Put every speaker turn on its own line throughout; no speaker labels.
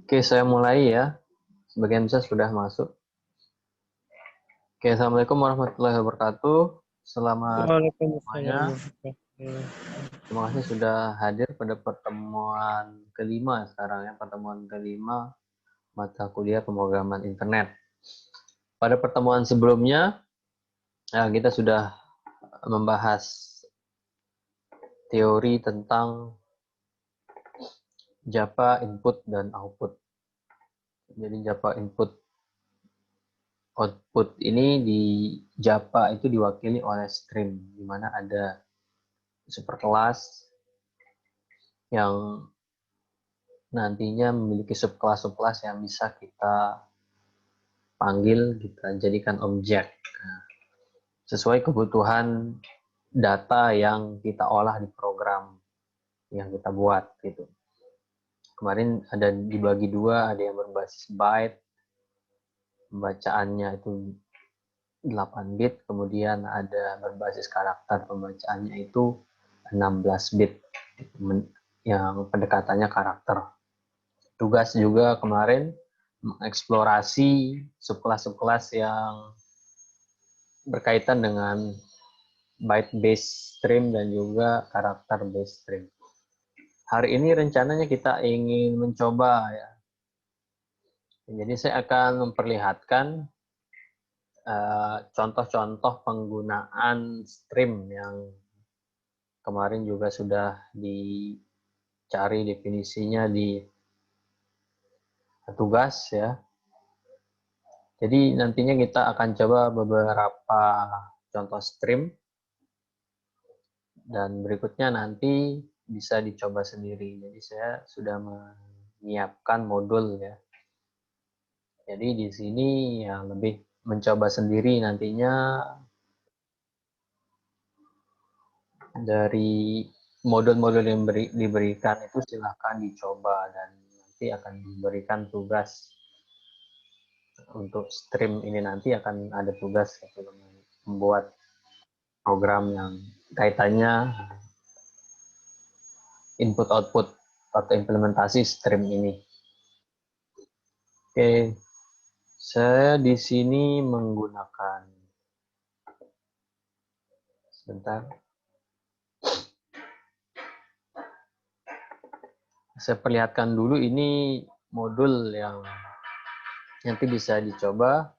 Oke, saya mulai ya. Sebagian besar sudah masuk. Oke, Assalamualaikum warahmatullahi wabarakatuh. Selamat semuanya.
Waalaikumsalam warahmatullahi wabarakatuh.
Terima kasih sudah hadir pada pertemuan kelima sekarang ya. Pertemuan kelima mata kuliah pemrograman internet. Pada pertemuan sebelumnya, kita sudah membahas teori tentang Java input dan output. Jadi Java input output ini di Java itu diwakili oleh stream, di mana ada superkelas yang nantinya memiliki subkelas-subkelas yang bisa kita panggil, kita jadikan objek. Nah, sesuai kebutuhan data yang kita olah di program yang kita buat gitu. Kemarin ada dibagi dua, ada yang berbasis byte, pembacaannya itu 8 bit, kemudian ada berbasis karakter, pembacaannya itu 16 bit, yang pendekatannya karakter. Tugas juga kemarin mengeksplorasi subkelas-subkelas yang berkaitan dengan byte based stream dan juga karakter based stream. Hari ini rencananya kita ingin mencoba ya. Jadi saya akan memperlihatkan contoh-contoh penggunaan stream yang kemarin juga sudah dicari definisinya di tugas ya. Jadi nantinya kita akan coba beberapa contoh stream dan berikutnya nanti bisa dicoba sendiri. Jadi saya sudah menyiapkan modul ya. Jadi di sini ya lebih mencoba sendiri nantinya dari modul-modul yang diberikan itu silahkan dicoba dan nanti akan diberikan tugas untuk stream ini, nanti akan ada tugas gitu, membuat program yang kaitannya input output atau implementasi stream ini. Oke, saya di sini menggunakan sebentar. Saya perlihatkan dulu ini modul yang nanti bisa dicoba.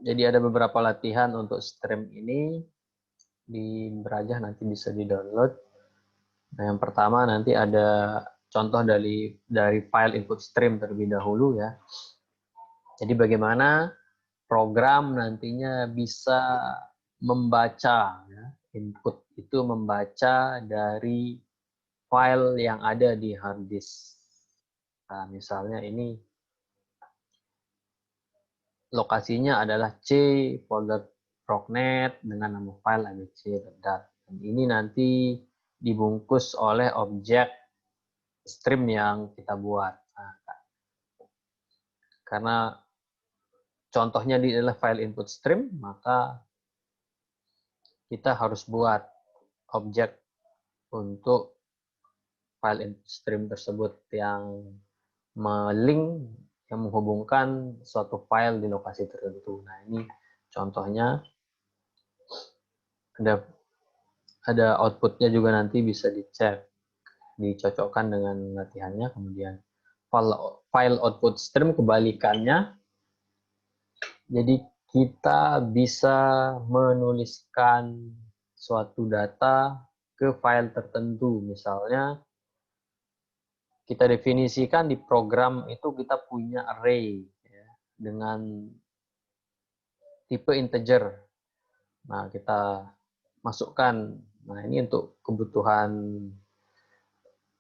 Jadi ada beberapa latihan untuk stream ini di Brajah, nanti bisa di-download. Nah, yang pertama nanti ada contoh dari file input stream terlebih dahulu ya. Jadi bagaimana program nantinya bisa membaca ya, input itu membaca dari file yang ada di hard disk. Nah, misalnya ini lokasinya adalah C folder proc.net dengan nama file abc.dat. Ini nanti dibungkus oleh objek stream yang kita buat. Nah, karena contohnya di adalah file input stream, maka kita harus buat objek untuk file input stream tersebut yang melink, yang menghubungkan suatu file di lokasi tertentu. Nah, ini contohnya. Ada outputnya juga, nanti bisa dicek, dicocokkan dengan latihannya. Kemudian file output stream kebalikannya. Jadi kita bisa menuliskan suatu data ke file tertentu. Misalnya kita definisikan di program itu kita punya array ya, dengan tipe integer. Nah, kita masukkan. Nah, ini untuk kebutuhan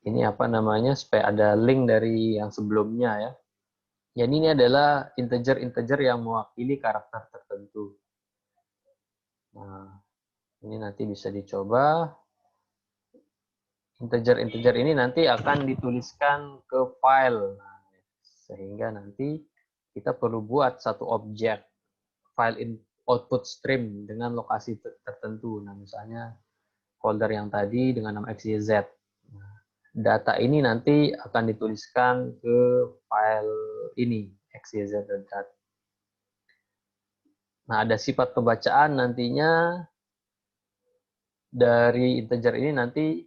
ini apa namanya, supaya ada link dari yang sebelumnya ya. Jadi ini adalah integer-integer yang mewakili karakter tertentu. Nah, ini nanti bisa dicoba. Integer-integer ini nanti akan dituliskan ke file. Nah, sehingga nanti kita perlu buat satu objek file output stream dengan lokasi tertentu. Nah, misalnya folder yang tadi dengan nama XYZ. Nah, data ini nanti akan dituliskan ke file ini, xyz.dat. Nah, ada sifat pembacaan nantinya dari integer ini nanti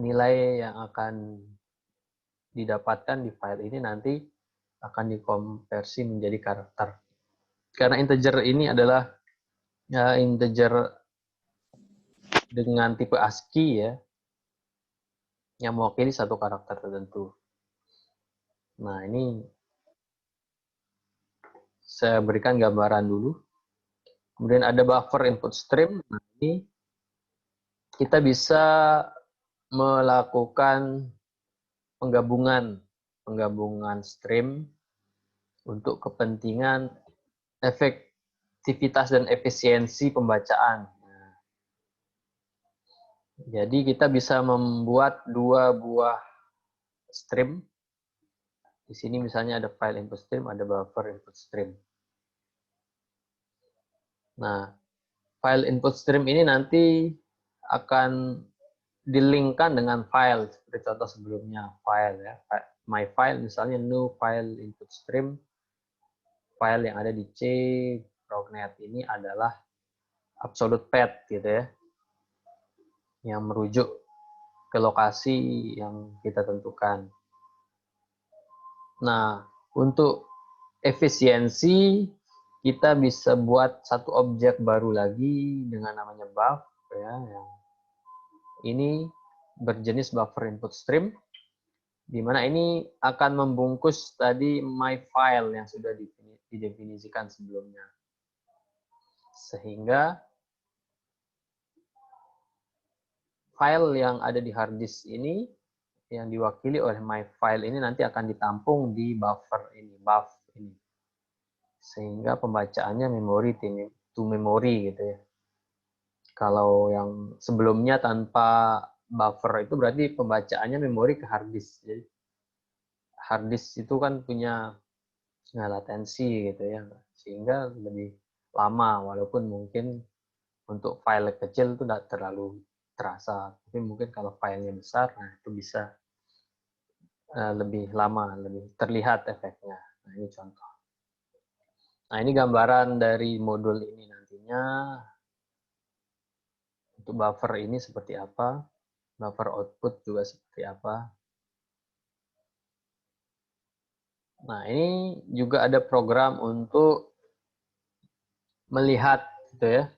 nilai yang akan didapatkan di file ini nanti akan dikonversi menjadi karakter. Karena integer ini adalah integer dengan tipe ASCII ya, yang mewakili satu karakter tertentu. Nah, ini saya berikan gambaran dulu. Kemudian ada buffer input stream. Nah, ini kita bisa melakukan penggabungan stream untuk kepentingan efektivitas dan efisiensi pembacaan. Nah, jadi kita bisa membuat dua buah stream. Di sini misalnya ada file input stream, ada buffer input stream. Nah, file input stream ini nanti akan di-link-kan dengan file seperti contoh sebelumnya, file ya. My file misalnya new file input stream, file yang ada di C prognet ini adalah absolute path gitu ya, yang merujuk ke lokasi yang kita tentukan. Nah, untuk efisiensi kita bisa buat satu objek baru lagi dengan namanya buff ya, yang ini berjenis buffer input stream, di mana ini akan membungkus tadi my file yang sudah didefinisikan sebelumnya. Sehingga file yang ada di hard disk ini yang diwakili oleh my file ini nanti akan ditampung di buffer ini, buff ini. Sehingga pembacaannya memory to memory gitu ya. Kalau yang sebelumnya tanpa buffer itu berarti pembacaannya memori ke hard disk. Jadi hard disk itu kan punya latensi gitu ya, sehingga lebih lama walaupun mungkin untuk file kecil itu tidak terlalu terasa. Tapi mungkin kalau filenya besar, nah itu bisa lebih lama, lebih terlihat efeknya. Nah ini contoh. Nah ini gambaran dari modul ini nantinya. Untuk buffer ini seperti apa, buffer output juga seperti apa. Nah, ini juga ada program untuk melihat gitu ya,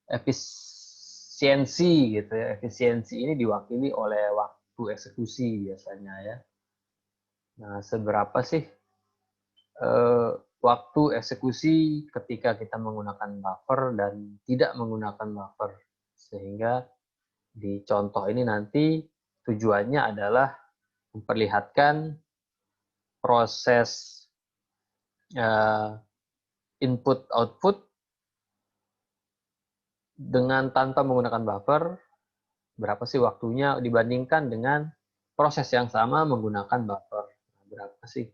efisiensi gitu ya. Efisiensi ini diwakili oleh waktu eksekusi biasanya ya. Nah, seberapa sih waktu eksekusi ketika kita menggunakan buffer dan tidak menggunakan buffer. Sehingga di contoh ini nanti tujuannya adalah memperlihatkan proses input output dengan tanpa menggunakan buffer, berapa sih waktunya dibandingkan dengan proses yang sama menggunakan buffer. Berapa sih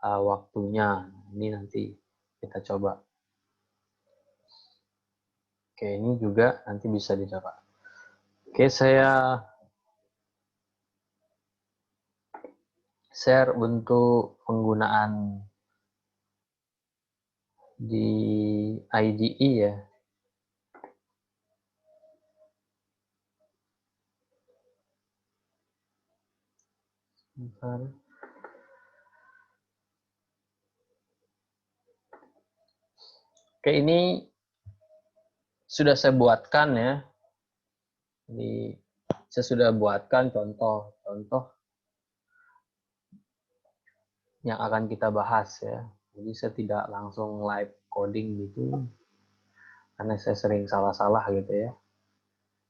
waktunya? Ini nanti kita coba. Oke, ini juga nanti bisa dicoba. Oke, saya share untuk penggunaan di IDE ya. Bentar. Oke, ini sudah saya buatkan ya. Jadi saya sudah buatkan contoh-contoh yang akan kita bahas ya. Jadi saya tidak langsung live coding gitu, karena saya sering salah-salah gitu ya.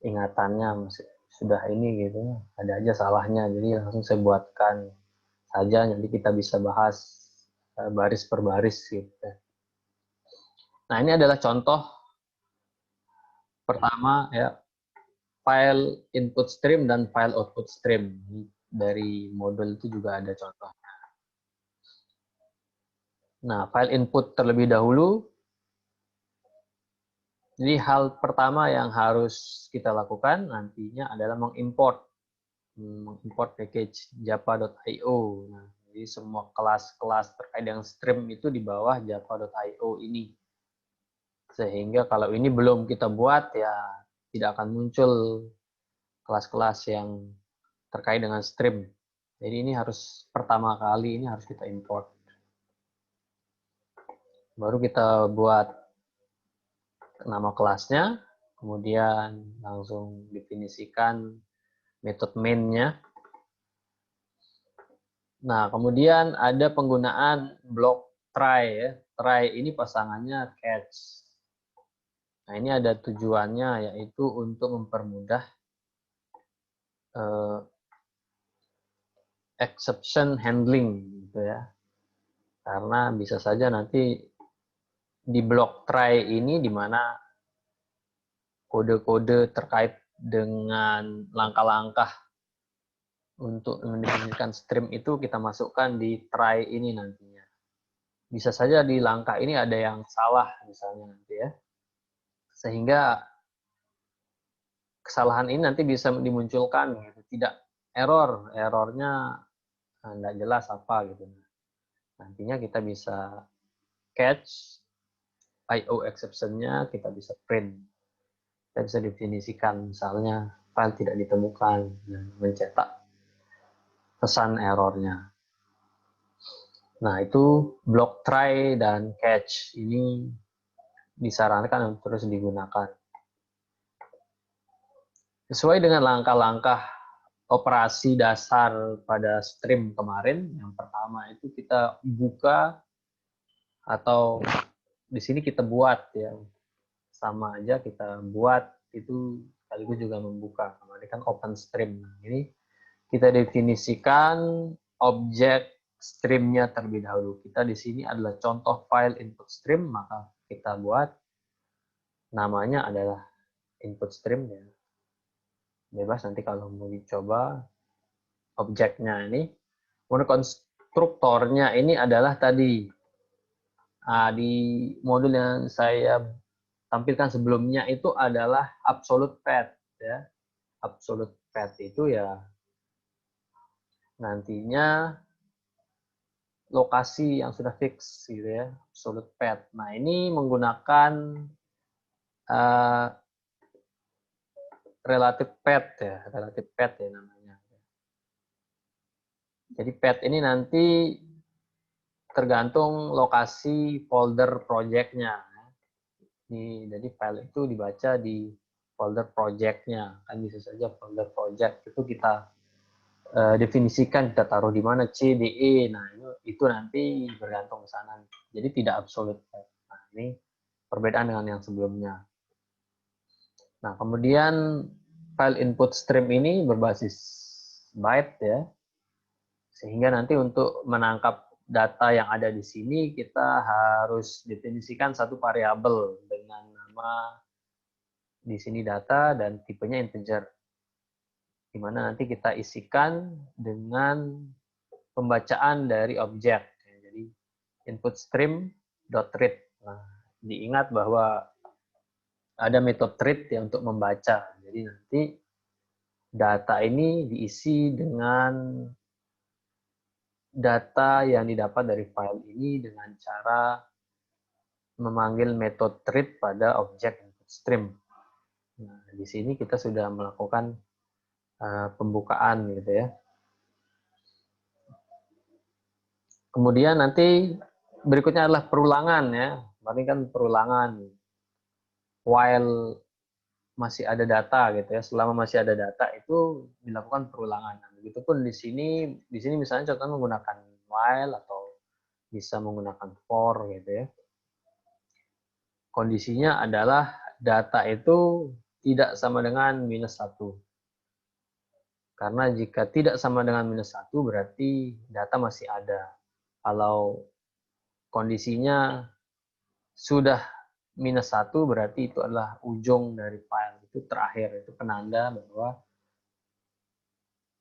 Ingatannya masih sudah ini gitu, ada aja salahnya. Jadi langsung saya buatkan saja, nanti kita bisa bahas baris per baris gitu. Nah ini adalah contoh pertama ya, file input stream dan file output stream. Dari modul itu juga ada contoh. Nah, file input terlebih dahulu. Jadi hal pertama yang harus kita lakukan nantinya adalah mengimport mengimport package java.io. Nah, jadi semua kelas-kelas terkait dengan stream itu di bawah java.io ini. Sehingga kalau ini belum kita buat, ya tidak akan muncul kelas-kelas yang terkait dengan stream. Jadi ini harus pertama kali ini harus kita import. Baru kita buat nama kelasnya, kemudian langsung definisikan metode main-nya. Nah, kemudian ada penggunaan blok try ya. Try ini pasangannya catch. Nah, ini ada tujuannya yaitu untuk mempermudah exception handling gitu ya. Karena bisa saja nanti di blok try ini di mana kode-kode terkait dengan langkah-langkah untuk mendefinisikan stream itu kita masukkan di try ini nantinya. Bisa saja di langkah ini ada yang salah misalnya nanti ya. Sehingga kesalahan ini nanti bisa dimunculkan gitu. Tidak errornya tidak jelas apa gitu. Nantinya kita bisa catch IO exception-nya, kita bisa print. Kita bisa definisikan misalnya file tidak ditemukan dan mencetak pesan errornya. Nah, itu block try dan catch ini disarankan untuk terus digunakan. Sesuai dengan langkah-langkah operasi dasar pada stream kemarin, yang pertama itu kita buka atau di sini kita buat ya. Sama aja kita buat itu sekaligus juga membuka. Kemarin kan open stream. Nah, ini kita definisikan objek streamnya terlebih dahulu. Kita di sini adalah contoh file input stream, maka kita buat namanya adalah input stream ya. Bebas nanti kalau mau dicoba objeknya ini. Kemudian konstruktornya ini adalah tadi di modul yang saya tampilkan sebelumnya itu adalah absolute path ya. Absolute path itu ya nantinya lokasi yang sudah fix gitu ya, absolute path. Nah, ini menggunakan relative path ya, relative path ya namanya. Jadi path ini nanti tergantung lokasi folder project-nya. Jadi file itu dibaca di folder project-nya. Kan bisa saja folder project itu kita definisikan kita taruh di mana C, D, E. Nah, itu nanti bergantung ke sana. Jadi tidak absolute. Nah, ini perbedaan dengan yang sebelumnya. Nah, kemudian file input stream ini berbasis byte ya. Sehingga nanti untuk menangkap data yang ada di sini kita harus definisikan satu variabel dengan nama di sini data dan tipenya integer. Di mana nanti kita isikan dengan pembacaan dari objek. Jadi input stream dot read. Nah, diingat bahwa ada metode read yang untuk membaca. Jadi nanti data ini diisi dengan data yang didapat dari file ini dengan cara memanggil metode read pada objek input stream. Nah, di sini kita sudah melakukan pembukaan gitu ya. Kemudian nanti berikutnya adalah perulangan ya. Ini kan perulangan. While masih ada data gitu ya. Selama masih ada data itu dilakukan perulangan. Nah, begitupun di sini misalnya contohnya menggunakan while atau bisa menggunakan for gitu ya. Kondisinya adalah data itu tidak sama dengan -1. Karena jika tidak sama dengan -1 berarti data masih ada. Kalau kondisinya sudah -1 berarti itu adalah ujung dari file. Itu terakhir, itu penanda bahwa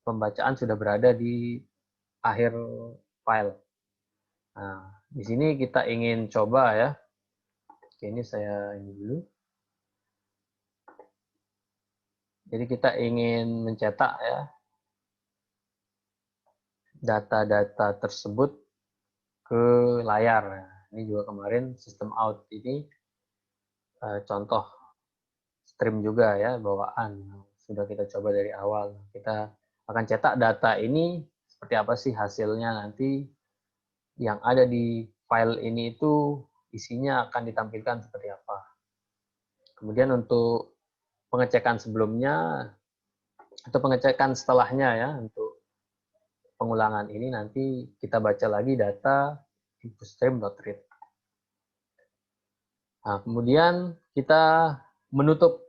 pembacaan sudah berada di akhir file. Nah, di sini kita ingin coba ya. Oke, ini saya ini dulu. Jadi kita ingin mencetak ya data-data tersebut ke layar. Ini juga kemarin sistem out ini contoh stream juga ya, bawaan. Sudah kita coba dari awal. Kita akan cetak data ini seperti apa sih hasilnya nanti yang ada di file ini itu isinya akan ditampilkan seperti apa. Kemudian untuk pengecekan sebelumnya atau pengecekan setelahnya ya, untuk pengulangan ini nanti kita baca lagi data inputstream.read. Nah, kemudian kita menutup.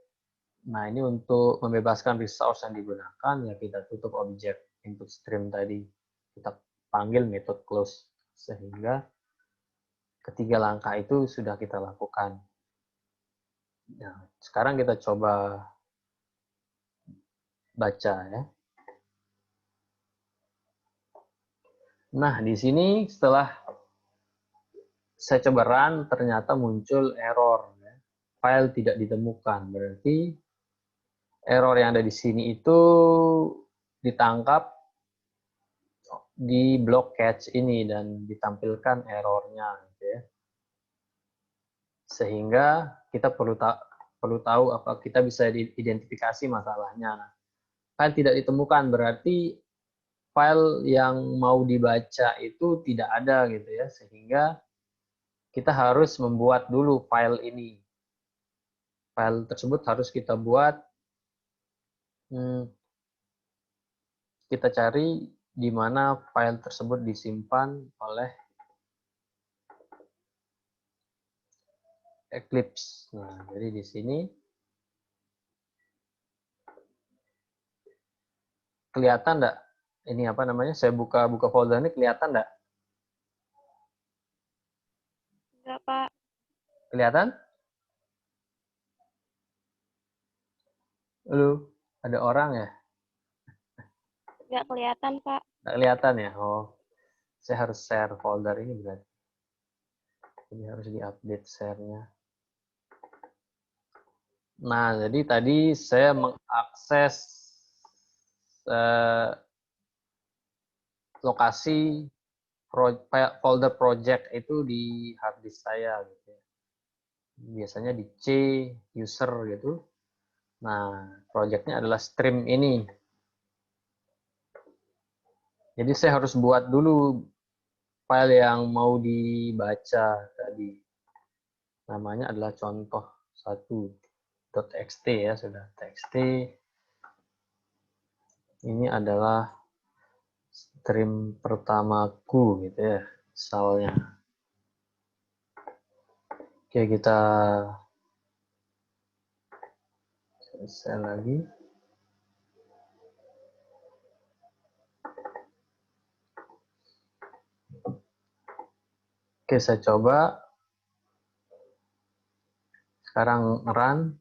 Nah, ini untuk membebaskan resource yang digunakan, ya kita tutup objek input stream tadi. Kita panggil method close. Sehingga ketiga langkah itu sudah kita lakukan. Nah, sekarang kita coba baca ya. Nah, di sini setelah saya coba run, ternyata muncul error. Ya. File tidak ditemukan. Berarti error yang ada di sini itu ditangkap di block catch ini dan ditampilkan errornya. Gitu ya. Sehingga kita perlu tahu apa kita bisa identifikasi masalahnya. File tidak ditemukan berarti file yang mau dibaca itu tidak ada gitu ya, sehingga kita harus membuat dulu file ini. File tersebut harus kita buat, kita cari di mana file tersebut disimpan oleh Eclipse. Nah, jadi di sini kelihatan enggak? Ini apa namanya? Saya buka folder ini, kelihatan enggak?
Enggak, Pak.
Kelihatan? Halo, ada orang ya?
Enggak kelihatan, Pak.
Nggak kelihatan ya? Oh, saya harus share folder ini berarti. Ini harus diupdate share-nya. Nah, jadi tadi saya mengakses lokasi folder project itu di hard disk saya gitu ya. Biasanya di C user gitu. Nah, projectnya adalah stream ini. Jadi saya harus buat dulu file yang mau dibaca tadi. Namanya adalah contoh 1.txt ya, sudah txt. Ini adalah stream pertamaku gitu ya, misalnya. Oke, kita selesai lagi. Oke, saya coba. Sekarang run.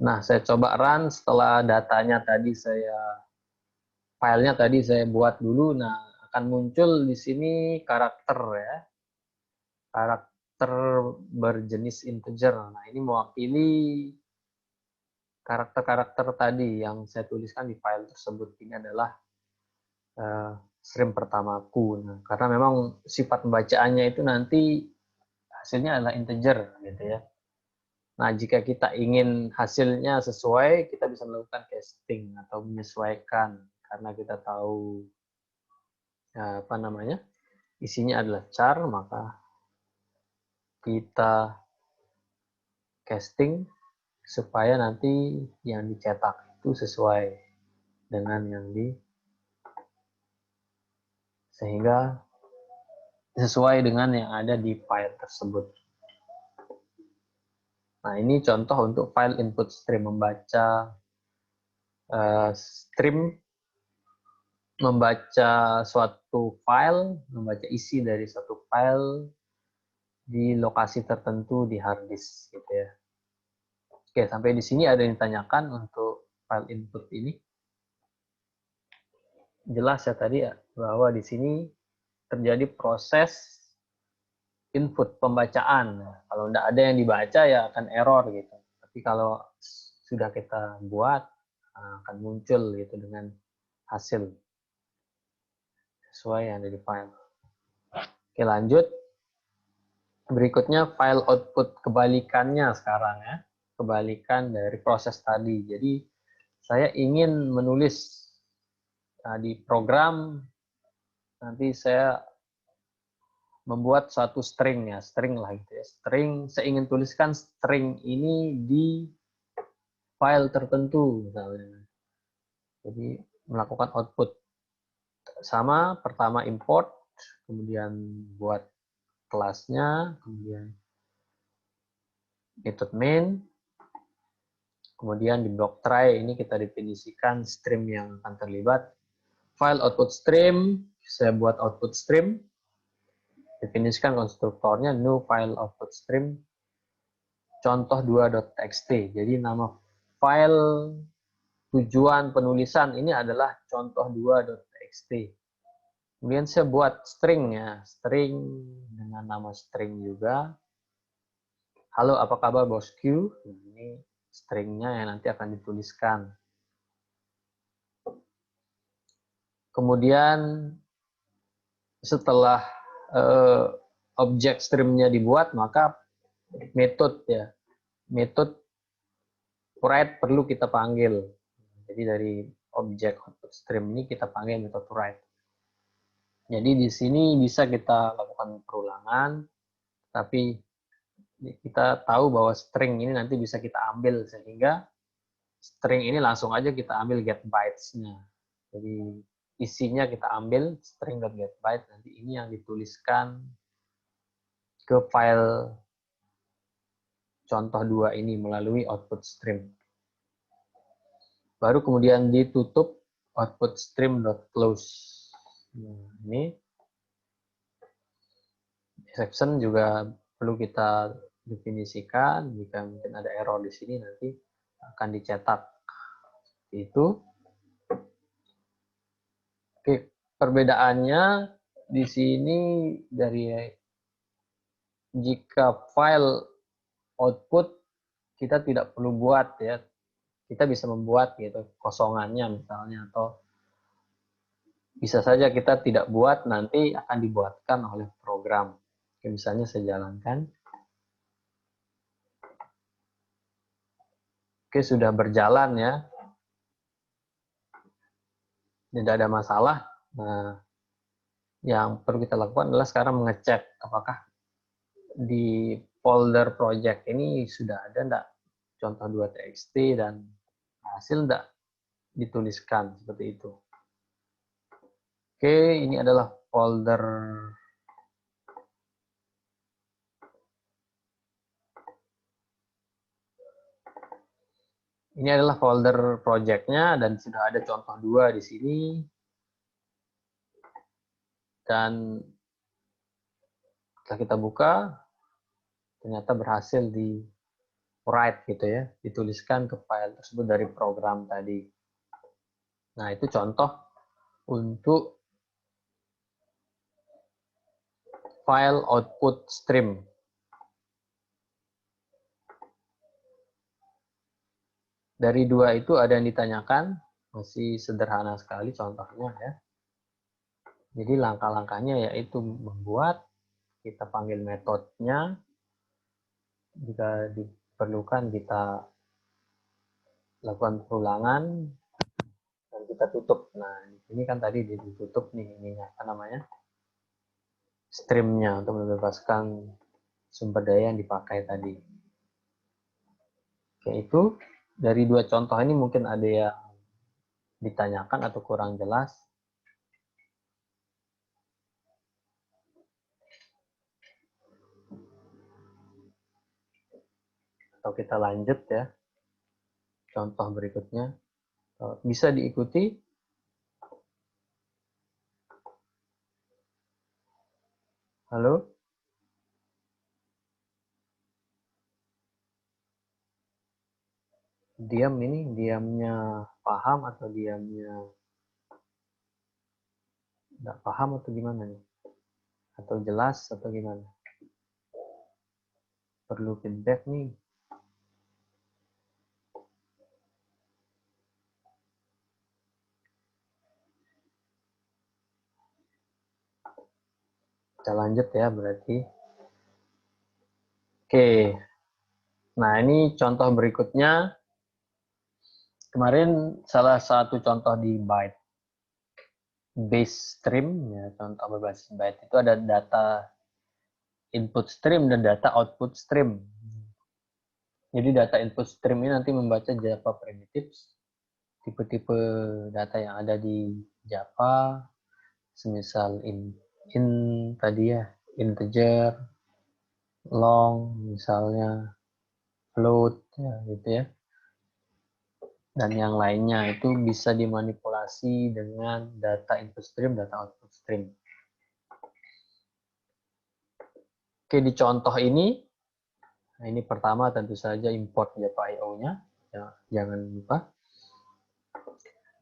Nah, saya coba run setelah datanya tadi filenya tadi saya buat dulu. Nah, akan muncul di sini karakter ya. Karakter berjenis integer. Nah, ini mewakili karakter-karakter tadi yang saya tuliskan di file tersebut. Ini adalah stream pertamaku. Nah, karena memang sifat pembacaannya itu nanti hasilnya adalah integer gitu ya. Nah, jika kita ingin hasilnya sesuai, kita bisa melakukan casting atau menyesuaikan karena kita tahu apa namanya, isinya adalah char, maka kita casting supaya nanti yang dicetak itu sesuai dengan yang sehingga sesuai dengan yang ada di file tersebut. Nah, ini contoh untuk file input stream, membaca stream, membaca suatu file, membaca isi dari suatu file di lokasi tertentu di hard disk gitu ya. Oke, sampai di sini ada yang ditanyakan untuk file input ini. Jelas ya tadi ya, bahwa di sini terjadi proses input pembacaan. Kalau tidak ada yang dibaca ya akan error gitu. Tapi kalau sudah kita buat akan muncul gitu dengan hasil. sesuai yang ada di file. Oke, lanjut. Berikutnya file output kebalikannya sekarang ya. Kebalikan dari proses tadi. Jadi saya ingin menulis di program, nanti saya membuat suatu string ya, string lah gitu ya. String, saya ingin tuliskan string ini di file tertentu misalnya. Jadi melakukan output sama, pertama import, kemudian buat kelasnya, kemudian method main, kemudian di block try ini kita definisikan stream yang akan terlibat. File output stream, saya buat output stream, definisikan konstruktornya new file output stream, contoh 2.txt. Jadi nama file tujuan penulisan ini adalah contoh 2.txt. Kemudian saya buat string ya, string dengan nama string juga. Halo, apa kabar bosku? Ini stringnya yang nanti akan dituliskan. Kemudian setelah objek stringnya dibuat, maka metode ya, metode write perlu kita panggil. Jadi dari objek output stream ini kita panggil metode write. Jadi di sini bisa kita lakukan perulangan, tapi kita tahu bahwa string ini nanti bisa kita ambil, sehingga string ini langsung aja kita ambil get bytes-nya. Jadi isinya kita ambil string.getByte, nanti ini yang dituliskan ke file contoh 2 ini melalui output stream. Baru kemudian ditutup output stream.close. Nah, ini exception juga perlu kita definisikan. Jika mungkin ada error di sini nanti akan dicetak. Itu. Oke, perbedaannya di sini dari jika file output kita tidak perlu buat ya. Kita bisa membuat gitu kosongannya misalnya, atau bisa saja kita tidak buat, nanti akan dibuatkan oleh program. Oke, misalnya saya jalankan. Oke, sudah berjalan ya. Tidak ada masalah. Nah, yang perlu kita lakukan adalah sekarang mengecek apakah di folder project ini sudah ada enggak contoh 2.txt dan hasil enggak dituliskan seperti itu. Oke, ini adalah folder project-nya dan sudah ada contoh 2 di sini. Dan setelah kita buka, ternyata berhasil di write gitu ya, dituliskan ke file tersebut dari program tadi. Nah, itu contoh untuk file output stream. Dari 2 itu ada yang ditanyakan, masih sederhana sekali contohnya ya. Jadi langkah-langkahnya yaitu membuat, kita panggil metodenya, jika diperlukan kita lakukan perulangan, dan kita tutup. Nah, ini kan tadi ditutup nih, ininya apa namanya, streamnya untuk membebaskan sumber daya yang dipakai tadi. Oke, itu dari 2 contoh ini mungkin ada yang ditanyakan atau kurang jelas. Atau kita lanjut ya, contoh berikutnya. Bisa diikuti. Halo? Diam ini, diamnya paham atau diamnya nggak paham atau gimana nih? Atau jelas atau gimana? Perlu feedback nih. lanjut ya berarti. Oke. Nah, ini contoh berikutnya. Kemarin salah satu contoh di byte base stream, ya, contoh berbasis byte itu ada data input stream dan data output stream. Jadi data input stream ini nanti membaca Java primitives, tipe-tipe data yang ada di Java, semisal in tadi ya, integer, long, misalnya float, ya, gitu ya. Dan yang lainnya itu bisa dimanipulasi dengan data input stream, data output stream. Oke, di contoh ini, nah ini pertama tentu saja import Java IO-nya, ya, jangan lupa.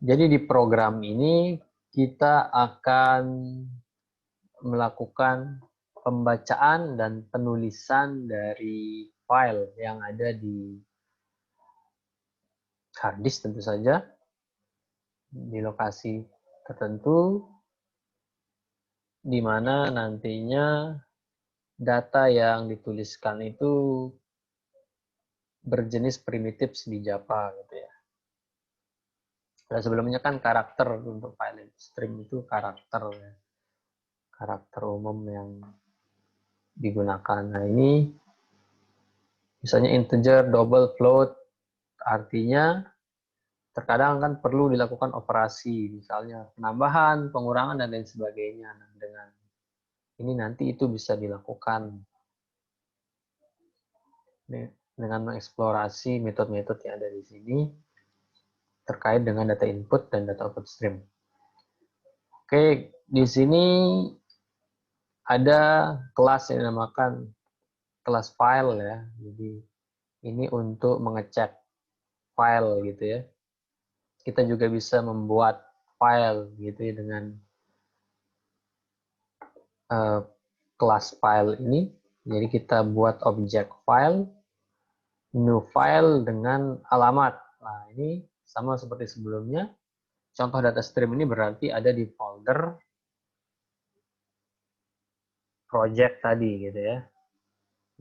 Jadi di program ini kita akan melakukan pembacaan dan penulisan dari file yang ada di hard disk tentu saja, di lokasi tertentu, di mana nantinya data yang dituliskan itu berjenis primitif di Java gitu ya. Nah, sebelumnya kan karakter untuk file stream itu karakter ya. Karakter umum yang digunakan. Nah, ini misalnya integer, double, float, artinya terkadang kan perlu dilakukan operasi, misalnya penambahan, pengurangan, dan lain sebagainya. Nah, dengan ini nanti itu bisa dilakukan dengan mengeksplorasi metode-metode yang ada di sini terkait dengan data input dan data output stream. Oke, di sini ada kelas yang dinamakan kelas file ya. Jadi ini untuk mengecek file gitu ya. Kita juga bisa membuat file gitu ya dengan kelas file ini. Jadi kita buat objek file, new file dengan alamat. Nah, ini sama seperti sebelumnya. Contoh data stream ini berarti ada di folder project tadi gitu ya.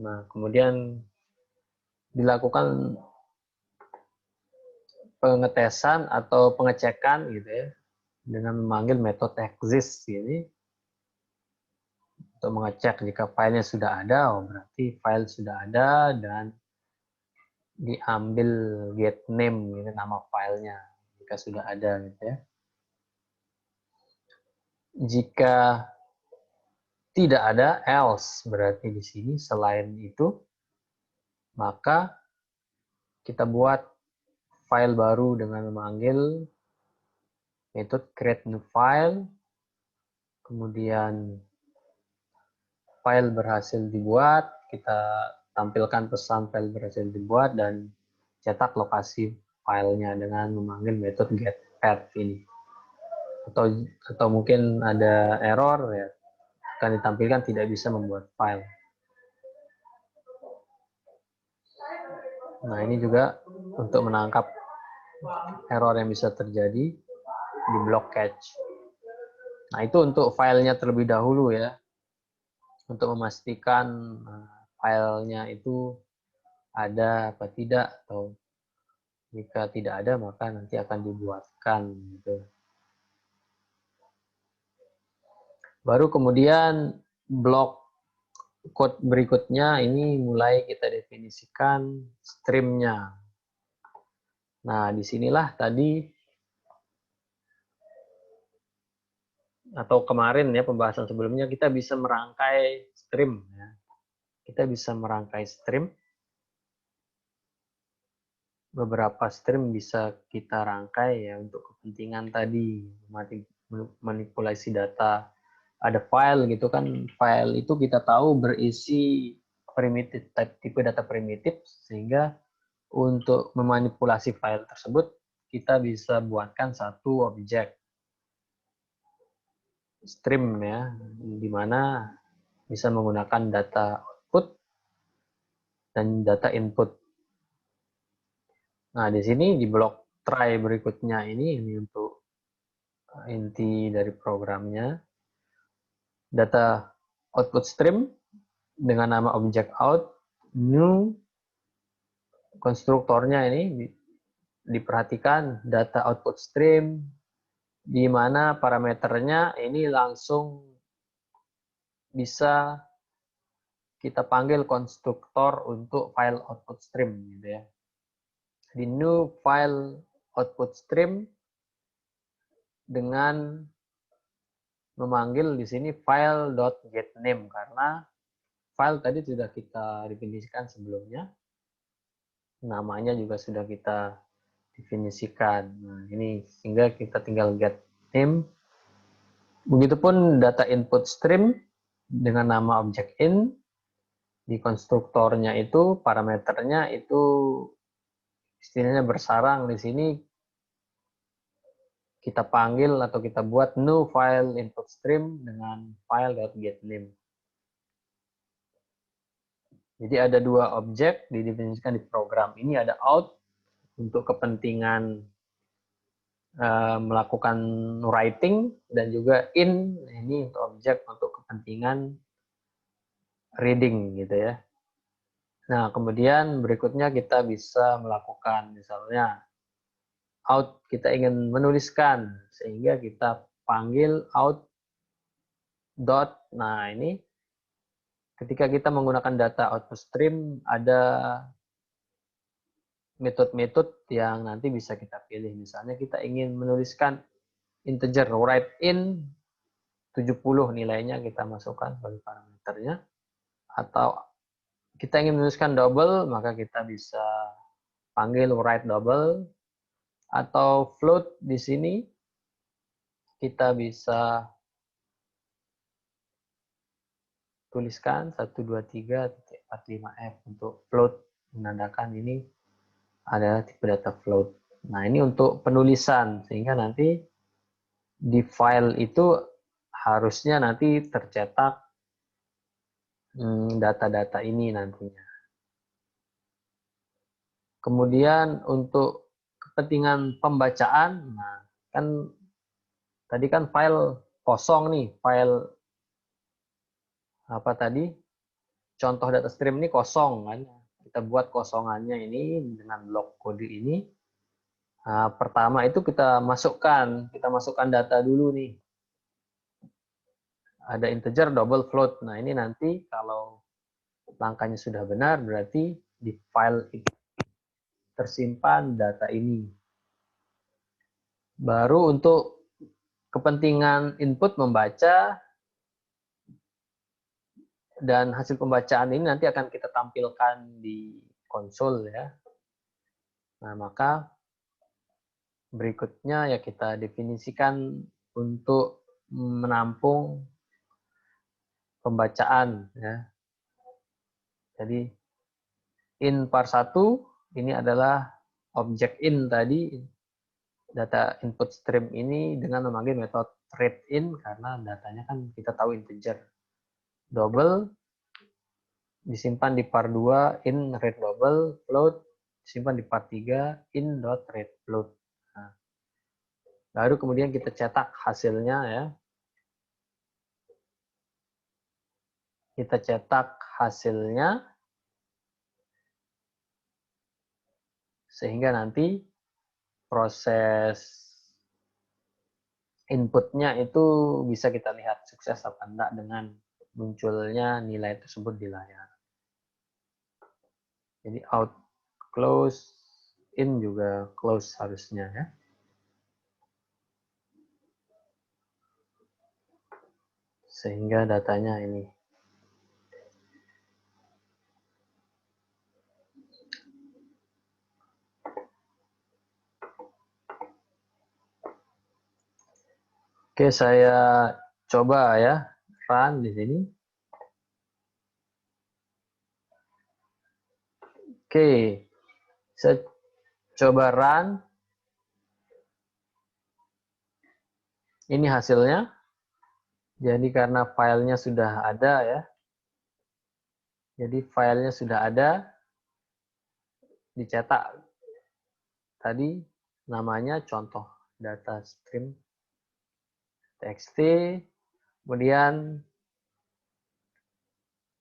Nah, kemudian dilakukan pengetesan atau pengecekan gitu ya dengan memanggil metode exist ini untuk mengecek jika filenya sudah ada, oh berarti file sudah ada dan diambil get name gitu nama filenya jika sudah ada gitu ya. Jika tidak ada else berarti di sini selain itu maka kita buat file baru dengan memanggil metode create new file, kemudian file berhasil dibuat, kita tampilkan pesan file berhasil dibuat dan cetak lokasi filenya dengan memanggil metode getPath ini. Atau mungkin ada error ya akan ditampilkan tidak bisa membuat file. Nah, ini juga untuk menangkap error yang bisa terjadi di block cache. Nah, itu untuk filenya terlebih dahulu ya. Untuk memastikan filenya itu ada apa tidak, atau jika tidak ada maka nanti akan dibuatkan gitu. Baru kemudian blok code berikutnya ini mulai kita definisikan streamnya. Nah, disinilah tadi atau kemarin ya pembahasan sebelumnya kita bisa merangkai stream. Ya. Kita bisa merangkai stream. Beberapa stream bisa kita rangkai ya untuk kepentingan tadi manipulasi data. Ada file gitu kan, file itu kita tahu berisi primitif tipe data primitif sehingga untuk memanipulasi file tersebut kita bisa buatkan satu objek stream ya di mana bisa menggunakan data output dan data input. Nah, di sini di blok try berikutnya ini untuk inti dari programnya. Data output stream dengan nama object out, new konstruktornya ini diperhatikan data output stream, di mana parameternya ini langsung bisa kita panggil konstruktor untuk file output stream gitu ya. Di new file output stream dengan memanggil di sini file.getName karena file tadi sudah kita definisikan sebelumnya. Namanya juga sudah kita definisikan. Nah, ini sehingga kita tinggal get name. Begitupun data input stream dengan nama object in. Di konstruktornya itu parameternya itu istilahnya bersarang. Di sini kita panggil atau kita buat new file input stream dengan file.getName. Jadi ada dua objek didefinisikan di program. Ini ada out untuk kepentingan melakukan writing dan juga in ini untuk objek untuk kepentingan reading gitu ya. Nah, kemudian berikutnya kita bisa melakukan misalnya out kita ingin menuliskan sehingga kita panggil out dot. Nah, ini ketika kita menggunakan data output stream ada metode-metode yang nanti bisa kita pilih. Misalnya kita ingin menuliskan integer write in 70 nilainya kita masukkan sebagai parameternya. Atau kita ingin menuliskan double, maka kita bisa panggil write double. Atau float di sini kita bisa tuliskan 123.45F untuk float menandakan ini adalah tipe data float. Nah, ini untuk penulisan sehingga nanti di file itu harusnya nanti tercetak data-data ini nantinya. Kemudian untuk kepentingan pembacaan, nah kan tadi kan file kosong nih, file apa tadi? Contoh data stream ini kosong kan. Kita buat kosongannya ini dengan blok kode ini. Nah, pertama itu kita masukkan data dulu nih. Ada integer, double, float. Nah, ini nanti kalau langkahnya sudah benar, berarti di file itu tersimpan data ini. Baru untuk kepentingan input membaca, dan hasil pembacaan ini nanti akan kita tampilkan di konsol ya. Nah, maka berikutnya ya kita definisikan untuk menampung pembacaan ya. Jadi in par 1 ini adalah objek in tadi, data input stream ini dengan memanggil metode read in karena datanya kan kita tahu integer. Double disimpan di par 2 in read double, float disimpan di par 3 in dot read float. Nah, baru kemudian kita cetak hasilnya ya. Kita cetak hasilnya sehingga nanti proses inputnya itu bisa kita lihat sukses apa enggak dengan munculnya nilai tersebut di layar. Jadi out close, in juga close harusnya ya. Sehingga datanya ini. Oke, saya coba ya run di sini. Oke, saya coba run. Ini hasilnya. Jadi karena filenya sudah ada ya. Jadi filenya sudah ada. Dicetak. Tadi namanya contoh data stream txt. Kemudian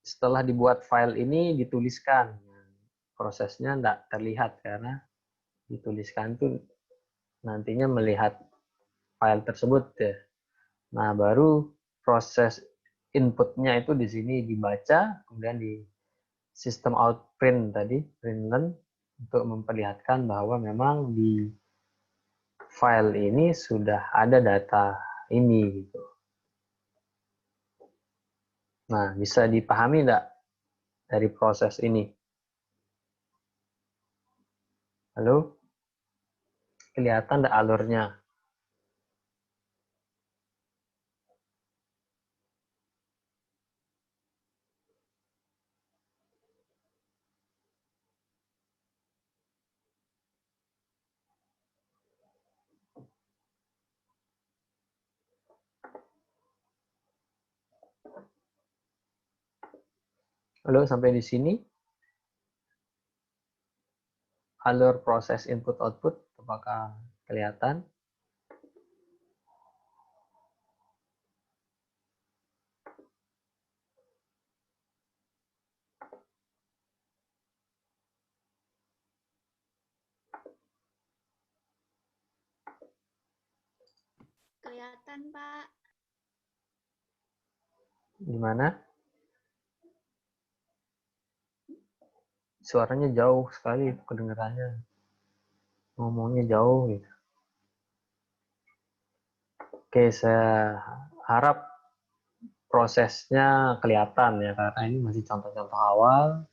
setelah dibuat file ini dituliskan. Prosesnya tidak terlihat karena dituliskan itu nantinya melihat file tersebut ya. Nah, baru proses inputnya itu di sini dibaca, kemudian di sistem out print tadi, println, untuk memperlihatkan bahwa memang di file ini sudah ada data ini gitu. Nah, bisa dipahami enggak dari proses ini? Halo? Kelihatan enggak alurnya? Halo, sampai di sini? Alur proses input output apakah kelihatan?
Kelihatan, Pak.
Di mana? Suaranya jauh sekali kedengarannya. Ngomongnya jauh gitu. Oke, saya harap prosesnya kelihatan ya, karena ini masih contoh-contoh awal.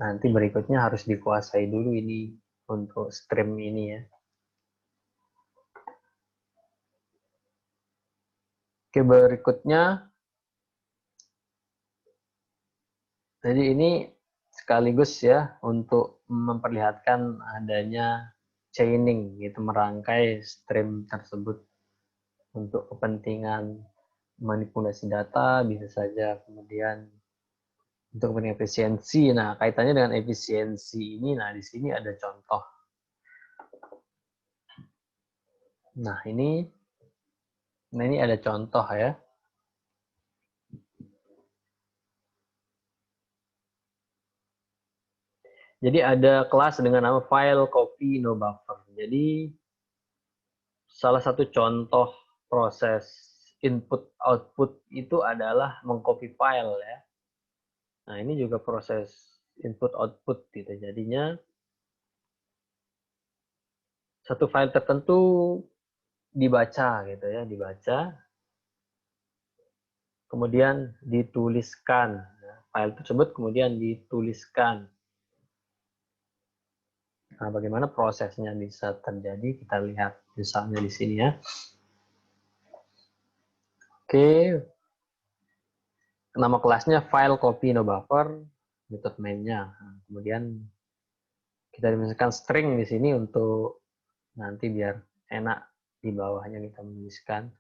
Nanti berikutnya harus dikuasai dulu ini untuk stream ini ya. Oke, berikutnya. Jadi ini sekaligus ya untuk memperlihatkan adanya chaining, gitu, merangkai stream tersebut untuk kepentingan manipulasi data, bisa saja kemudian untuk kepentingan efisiensi. Nah, kaitannya dengan efisiensi ini, nah di sini ada contoh. Nah, ini ada contoh ya. Jadi ada kelas dengan nama file copy no buffer. Jadi salah satu contoh proses input output itu adalah mengcopy file ya. Nah, ini juga proses input output gitu. Jadinya satu file tertentu dibaca gitu ya, dibaca. Kemudian dituliskan. Nah, file tersebut kemudian dituliskan. Nah, bagaimana prosesnya bisa terjadi? Kita lihat misalnya di sini ya. Oke. Nama kelasnya file copy no buffer, method main-nya. Nah, kemudian kita dimasukkan string di sini untuk nanti biar enak di bawahnya kita menuliskan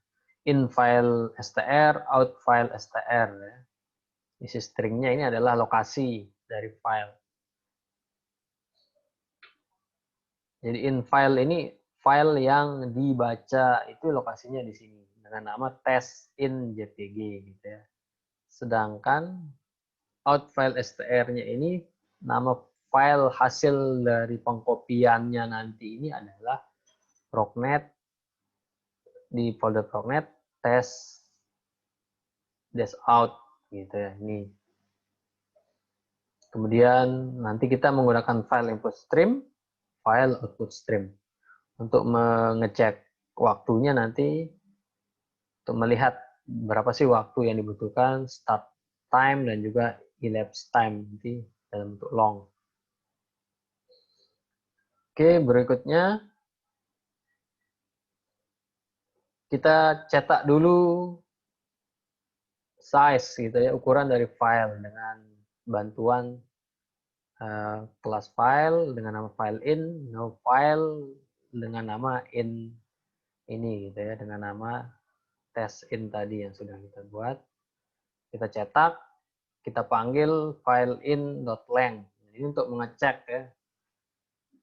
in file str, out file str. Ya. Isi stringnya ini adalah lokasi dari file. Jadi in file ini file yang dibaca itu lokasinya di sini dengan nama test in jpg gitu ya. Sedangkan out file str-nya ini nama file hasil dari pengkopiannya nanti ini adalah procnet, di folder procnet test dash out gitu ya ini. Kemudian nanti kita menggunakan file input stream, file output stream untuk mengecek waktunya nanti, untuk melihat berapa sih waktu yang dibutuhkan, start time dan juga elapsed time nanti dalam bentuk long. Oke, berikutnya kita cetak dulu size gitu ya, ukuran dari file dengan bantuan kelas file dengan nama file in, no file dengan nama in ini gitu ya, dengan nama test in tadi yang sudah kita buat. Kita cetak, kita panggil file in.length. Ini untuk mengecek ya,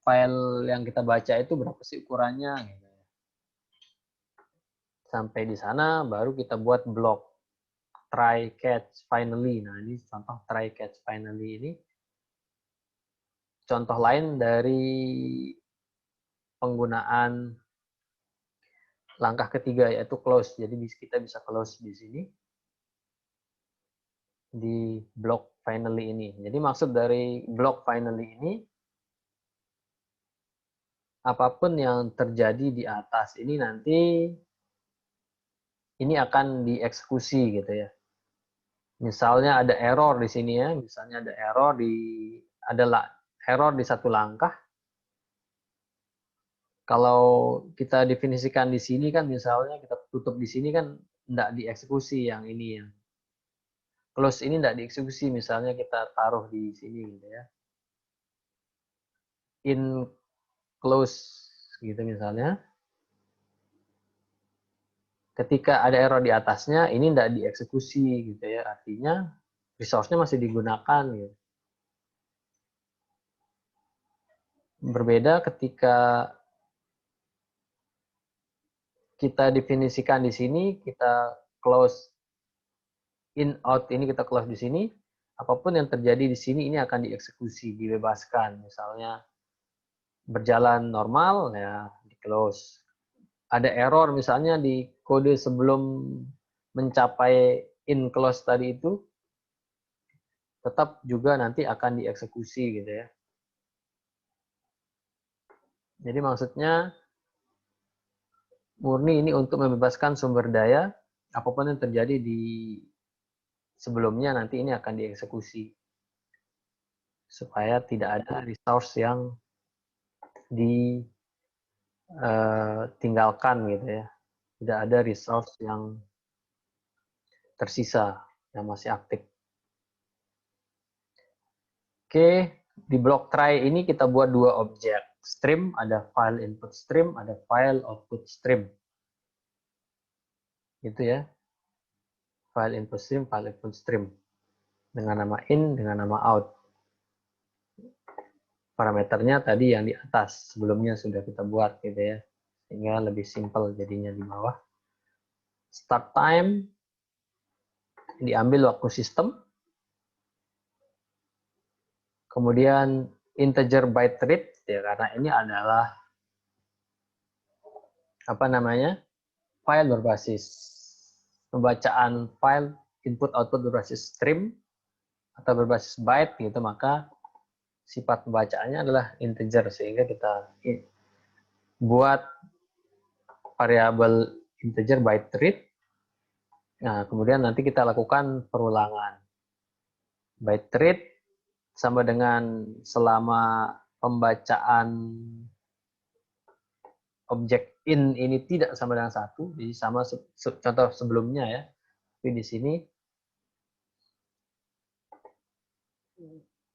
file yang kita baca itu berapa sih ukurannya gitu ya. Sampai di sana baru kita buat blok. try catch finally. Nah, ini contoh try catch finally ini contoh lain dari penggunaan langkah ketiga yaitu close. Jadi kita bisa close di sini di block finally ini. Jadi maksud dari block finally ini apapun yang terjadi di atas ini nanti ini akan dieksekusi gitu ya. Misalnya ada error di sini ya, misalnya ada error di satu langkah. Kalau kita definisikan di sini kan misalnya kita tutup di sini kan tidak dieksekusi yang ini ya. Close ini tidak dieksekusi, misalnya kita taruh di sini gitu ya. In close gitu misalnya. Ketika ada error di atasnya, ini tidak dieksekusi gitu ya. Artinya resource-nya masih digunakan gitu. Berbeda ketika kita definisikan di sini, kita close in out ini kita close di sini, apapun yang terjadi di sini ini akan dieksekusi, dibebaskan. Misalnya berjalan normal ya di close. Ada error misalnya di kode sebelum mencapai in close tadi itu tetap juga nanti akan dieksekusi gitu ya. Jadi maksudnya murni ini untuk membebaskan sumber daya, apapun yang terjadi di sebelumnya nanti ini akan dieksekusi. Supaya tidak ada resource yang ditinggalkan gitu ya. Tidak ada resource yang tersisa, yang masih aktif. Oke, di block try ini kita buat dua objek. Stream, ada file input stream, ada file output stream. Gitu ya. File input stream, file output stream. Dengan nama in, dengan nama out. Parameternya tadi yang di atas, sebelumnya sudah kita buat gitu ya. Sehingga lebih simple jadinya di bawah. Start time, diambil waktu sistem. Kemudian integer byte read, ya karena ini adalah file berbasis pembacaan file input output berbasis stream atau berbasis byte gitu, maka sifat pembacaannya adalah integer sehingga kita buat variabel integer byte read. Nah, kemudian nanti kita lakukan perulangan. Byte read sama dengan selama pembacaan objek in ini tidak sama dengan 1, jadi sama contoh sebelumnya ya. Tapi di sini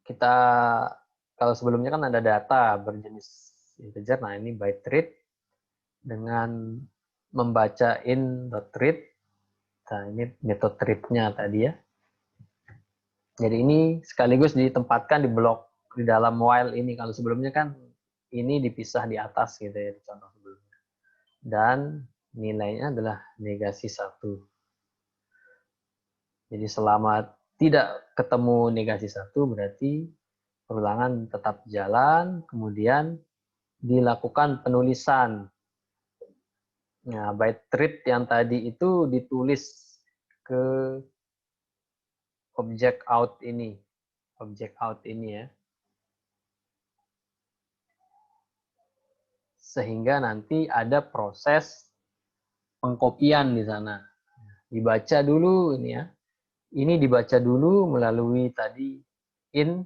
kita kalau sebelumnya kan ada data berjenis integer, nah ini byte read dengan membaca in.read. Nah, ini metode read-nya tadi ya. Jadi ini sekaligus ditempatkan di blok di dalam while ini. Kalau sebelumnya kan ini dipisah di atas gitu ya, di contoh sebelumnya. Dan nilainya adalah negasi 1. Jadi selama tidak ketemu negasi 1 berarti perulangan tetap jalan, kemudian dilakukan penulisan. Nah, byte read yang tadi itu ditulis ke objek out ini ya. Sehingga nanti ada proses pengkopian di sana. Dibaca dulu ini ya. Ini dibaca dulu melalui tadi in,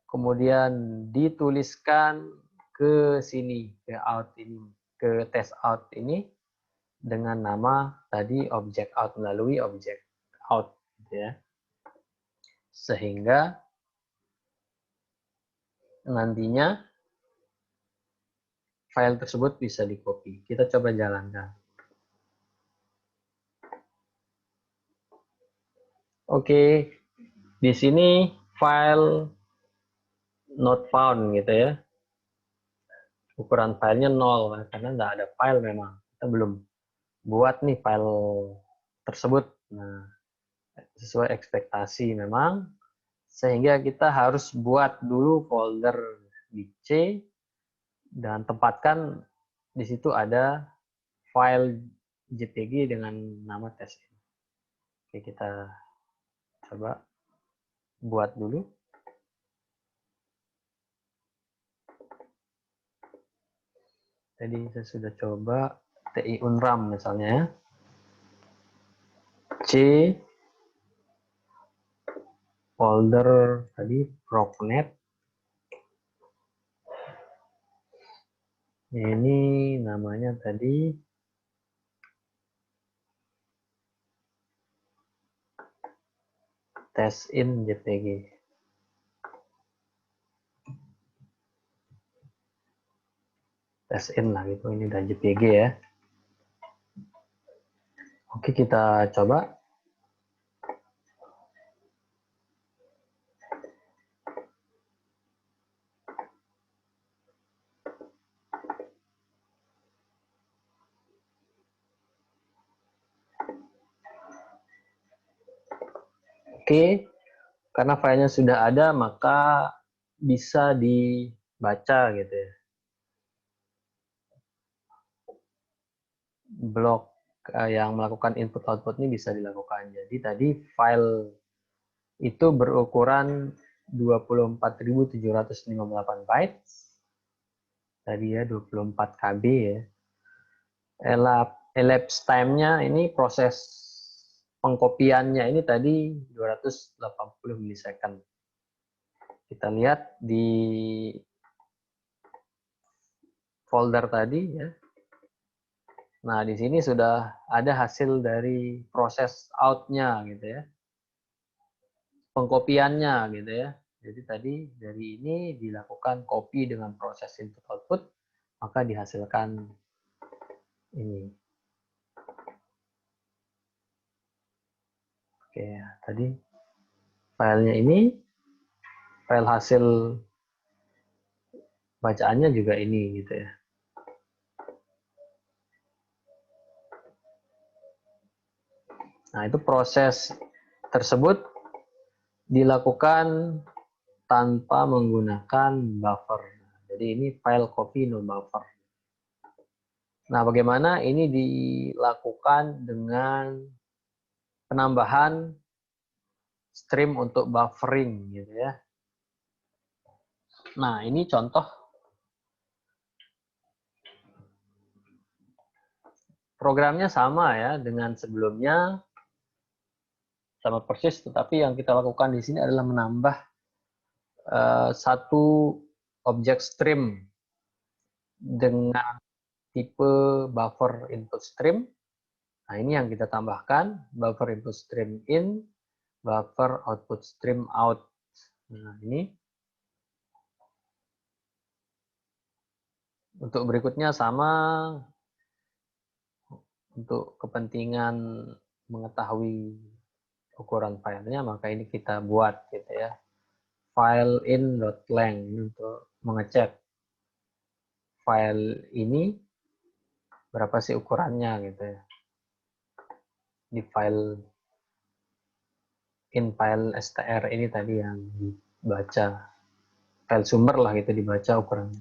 kemudian dituliskan ke sini, ke out ini, ke test out ini dengan nama tadi objek out melalui objek out gitu ya. Sehingga nantinya file tersebut bisa di-copy. Kita coba jalankan. Oke, di sini file not found gitu ya. Ukuran filenya 0 karena nggak ada file memang. Kita belum buat nih file tersebut. Nah, sesuai ekspektasi memang, sehingga kita harus buat dulu folder di C dan tempatkan di situ ada file JPG dengan nama tes. Oke, kita coba buat dulu. Jadi saya sudah coba TI Unram misalnya ya. C folder tadi Procnet. Ini namanya tadi test in JPG. Test in lah gitu, ini udah JPG ya. Oke, kita coba. Oke, karena filenya sudah ada, maka bisa dibaca gitu ya. Blok yang melakukan input-output ini bisa dilakukan. Jadi tadi file itu berukuran 24.758 bytes. Tadi ya 24 KB ya. Elapsed time-nya ini proses pengkopiannya ini tadi 280 milisecond. Kita lihat di folder tadi ya. Nah, di sini sudah ada hasil dari proses out-nya gitu ya. Pengkopiannya gitu ya. Jadi tadi dari ini dilakukan copy dengan proses input output, maka dihasilkan ini. Oke, tadi filenya ini, file hasil bacaannya juga ini gitu ya. Nah, itu proses tersebut dilakukan tanpa menggunakan buffer. Jadi ini file copy no buffer. Nah, bagaimana ini dilakukan dengan penambahan stream untuk buffering gitu ya. Nah, ini contoh programnya sama ya dengan sebelumnya, sama persis, tetapi yang kita lakukan di sini adalah menambah satu objek stream dengan tipe buffer input stream. Nah, ini yang kita tambahkan, buffer input stream in, buffer output stream out. Nah, ini untuk berikutnya sama, untuk kepentingan mengetahui ukuran filenya, maka ini kita buat gitu ya. File in.length untuk mengecek file ini berapa sih ukurannya gitu ya. Di file in file str ini tadi yang dibaca, file sumber lah gitu, dibaca ukurannya.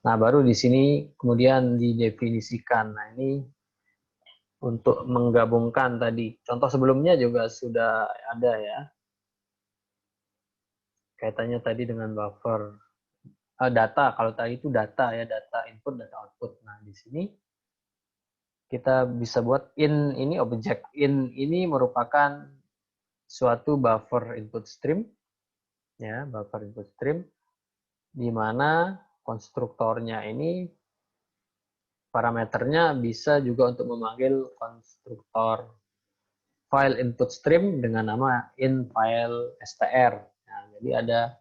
Nah, baru di sini kemudian didefinisikan. Nah, ini untuk menggabungkan tadi. Contoh sebelumnya juga sudah ada ya. Kaitannya tadi dengan buffer. Data, kalau tadi itu data ya, data input, data output. Nah, di sini kita bisa buat in ini, objek in ini merupakan suatu buffer input stream. Ya, buffer input stream. Di mana konstruktornya ini parameternya bisa juga untuk memanggil konstruktor file input stream dengan nama in file str. Nah, jadi ada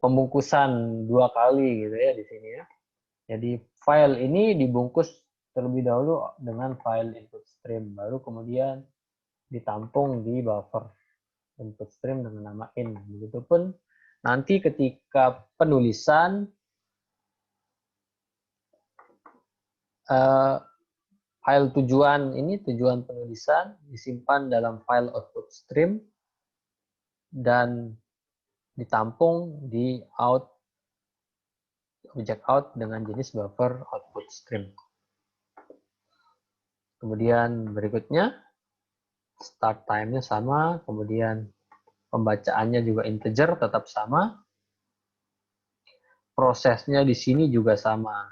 pembungkusan dua kali gitu ya di sini ya. Jadi file ini dibungkus terlebih dahulu dengan file input stream, baru kemudian ditampung di buffer input stream dengan nama in. Begitupun nanti ketika penulisan File tujuan ini, tujuan penulisan, disimpan dalam file output stream dan ditampung di objek out dengan jenis buffer output stream. Kemudian berikutnya, start time-nya sama, kemudian pembacaannya juga integer, tetap sama. Prosesnya di sini juga sama.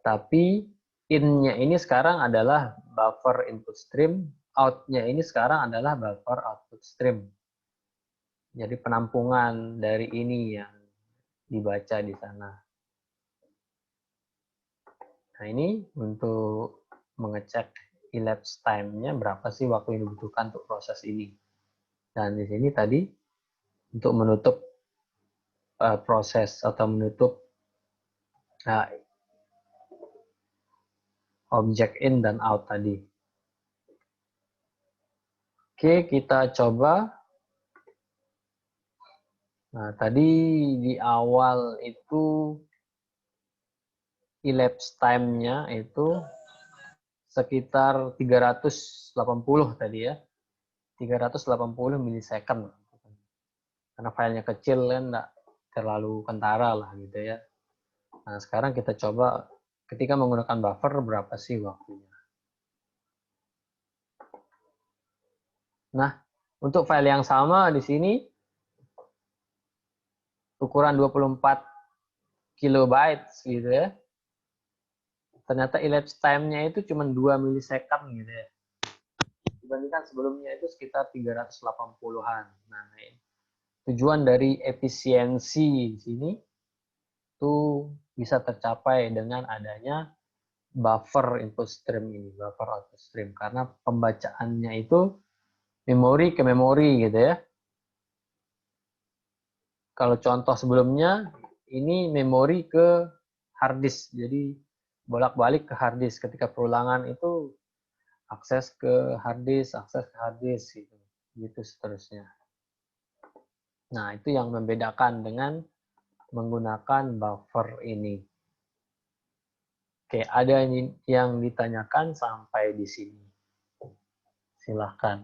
Tapi in-nya ini sekarang adalah buffer input stream, out-nya ini sekarang adalah buffer output stream. Jadi penampungan dari ini yang dibaca di sana. Nah ini untuk mengecek elapsed time-nya berapa sih waktu yang dibutuhkan untuk proses ini. Dan di sini tadi untuk menutup proses atau menutup objek in dan out tadi. Oke, kita coba. Nah, tadi di awal itu elapsed time-nya itu sekitar 380 tadi ya. 380 milisecond. Karena filenya kecil kan enggak terlalu kentara lah gitu ya. Nah, sekarang kita coba ketika menggunakan buffer berapa sih waktunya. Nah, untuk file yang sama di sini ukuran 24 kilobytes gitu ya. Ternyata elapsed time-nya itu cuma 2 milisecond gitu ya. Dibandingkan sebelumnya itu sekitar 380-an. Nah, tujuan dari efisiensi di sini itu bisa tercapai dengan adanya buffer input stream ini, buffer output stream. Karena pembacaannya itu memori ke memori gitu ya. Kalau contoh sebelumnya, ini memori ke hard disk. Jadi bolak-balik ke hard disk. Ketika perulangan itu akses ke hard disk, gitu. Gitu seterusnya. Nah, itu yang membedakan dengan menggunakan buffer ini. Oke, ada yang ditanyakan sampai di sini. Silahkan.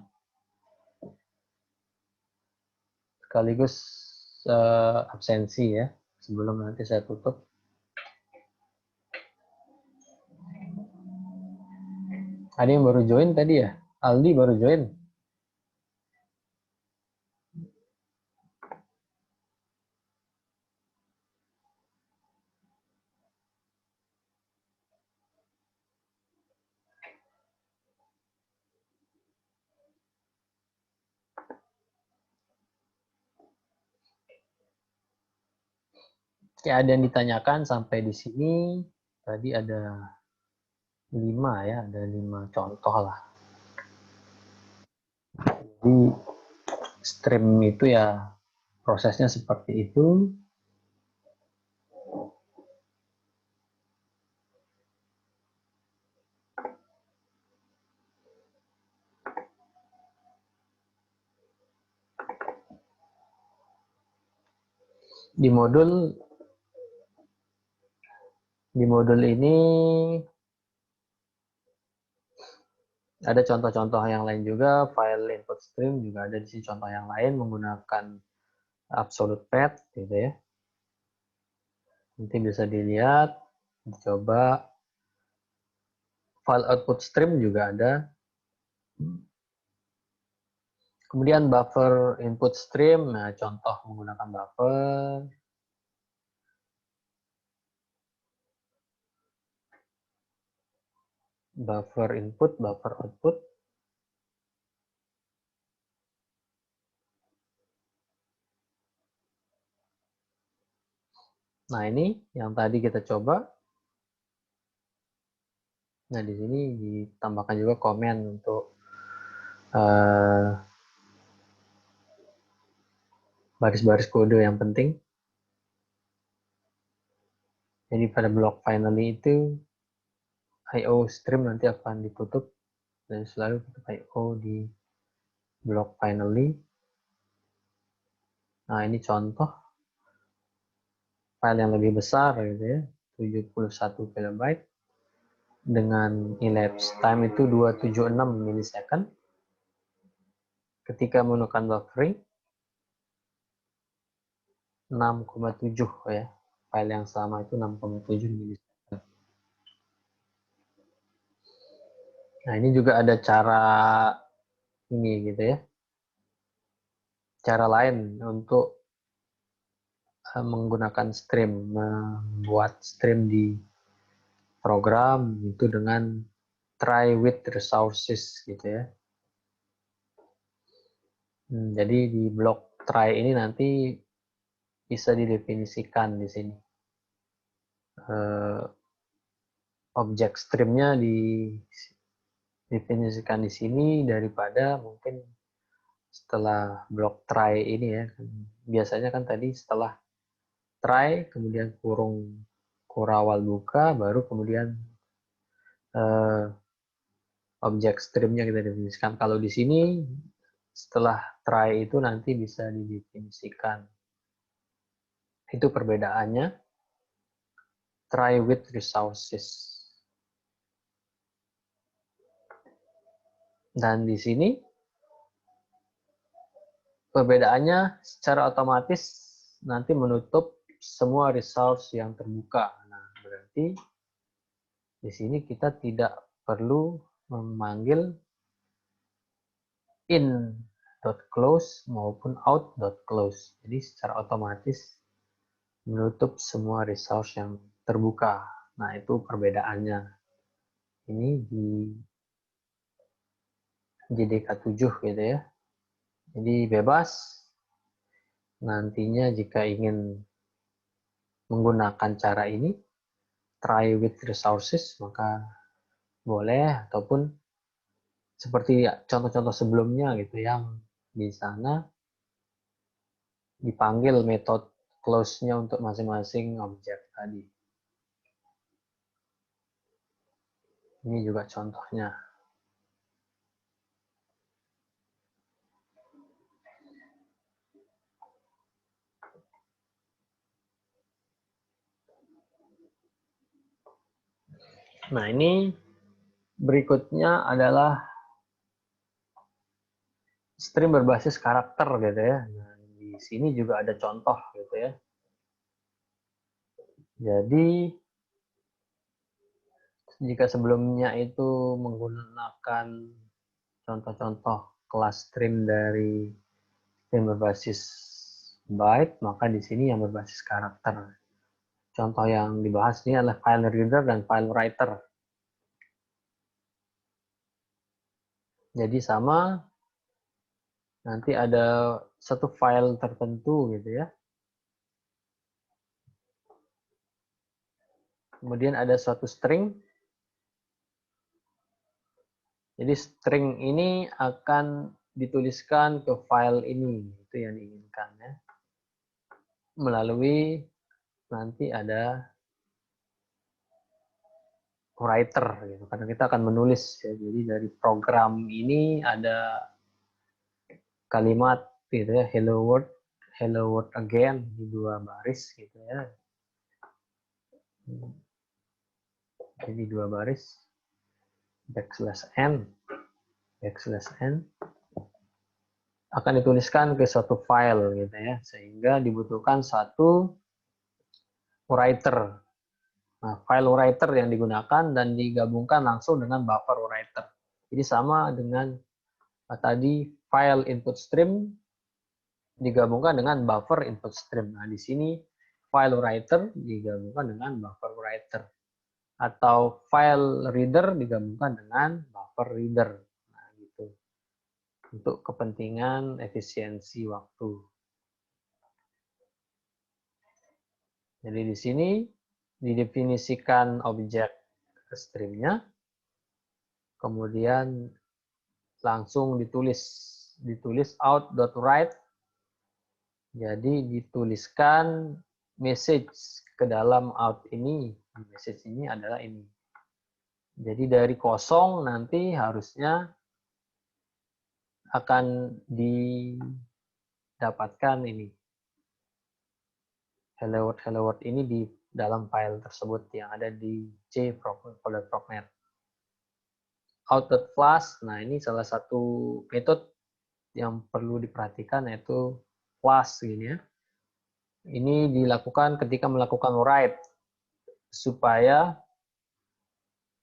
Sekaligus absensi ya, sebelum nanti saya tutup. Ada yang baru join tadi ya? Aldi baru join. Oke, ada yang ditanyakan sampai di sini. Tadi ada 5 ya, ada 5 contoh lah. Jadi stream itu ya prosesnya seperti itu. Di modul ini ada contoh-contoh yang lain juga, file input stream juga ada di sini contoh yang lain menggunakan absolute path gitu ya. Nanti bisa dilihat, dicoba. File output stream juga ada. Kemudian buffer input stream, nah contoh menggunakan buffer. Buffer input, buffer output. Nah ini yang tadi kita coba. Nah di sini ditambahkan juga komen untuk baris-baris kode yang penting. Jadi pada blok finally itu I/O stream nanti akan ditutup dan selalu tutup I/O di blok finally. Nah ini contoh file yang lebih besar gitu ya, 71 KB. dengan elapsed time itu 276 milisecond. Ketika menggunakan buffering 6,7 ya. File yang sama itu 6,7 milisecond. Nah, ini juga ada cara ini gitu ya. Cara lain untuk menggunakan stream, membuat stream di program itu dengan try with resources gitu ya. Jadi di blok try ini nanti bisa didefinisikan di sini. Objek streamnya didefinisikan di sini daripada mungkin setelah blok try ini ya. Biasanya kan tadi setelah try kemudian kurung kurawal buka baru kemudian objek streamnya kita definisikan. Kalau di sini setelah try itu nanti bisa didefinisikan. Itu perbedaannya. Try with resources. Dan di sini perbedaannya secara otomatis nanti menutup semua resource yang terbuka. Nah, berarti di sini kita tidak perlu memanggil in.close maupun out.close. Jadi secara otomatis menutup semua resource yang terbuka. Nah, itu perbedaannya. Ini di JDK7 gitu ya. Jadi bebas. Nantinya jika ingin menggunakan cara ini, try with resources, maka boleh, ataupun seperti contoh-contoh sebelumnya gitu yang di sana dipanggil metode close-nya untuk masing-masing objek tadi. Ini juga contohnya. Nah, ini berikutnya adalah stream berbasis karakter gitu ya. Nah, di sini juga ada contoh gitu ya. Jadi jika sebelumnya itu menggunakan contoh-contoh kelas stream dari stream berbasis byte, maka di sini yang berbasis karakter. Contoh yang dibahas ini adalah file reader dan file writer. Jadi sama, nanti ada satu file tertentu gitu ya. Kemudian ada suatu string. Jadi string ini akan dituliskan ke file ini, itu yang diinginkan ya. Melalui nanti ada writer gitu. Karena kita akan menulis ya. Jadi dari program ini ada kalimat gitu ya, hello world again di 2 baris gitu ya. Jadi 2 baris \n akan dituliskan ke suatu file gitu ya, sehingga dibutuhkan satu writer. Nah, file writer yang digunakan dan digabungkan langsung dengan buffer writer. Jadi sama dengan tadi file input stream digabungkan dengan buffer input stream. Nah, di sini file writer digabungkan dengan buffer writer. Atau file reader digabungkan dengan buffer reader. Nah, gitu. Untuk kepentingan efisiensi waktu. Jadi di sini didefinisikan objek streamnya, kemudian langsung ditulis out.write. Jadi dituliskan message ke dalam out ini. Message ini adalah ini. Jadi dari kosong nanti harusnya akan didapatkan ini. Hello world ini dalam file tersebut yang ada di C folder procnet. Out.flush, nah ini salah satu metode yang perlu diperhatikan yaitu flush gini ya. Ini dilakukan ketika melakukan write supaya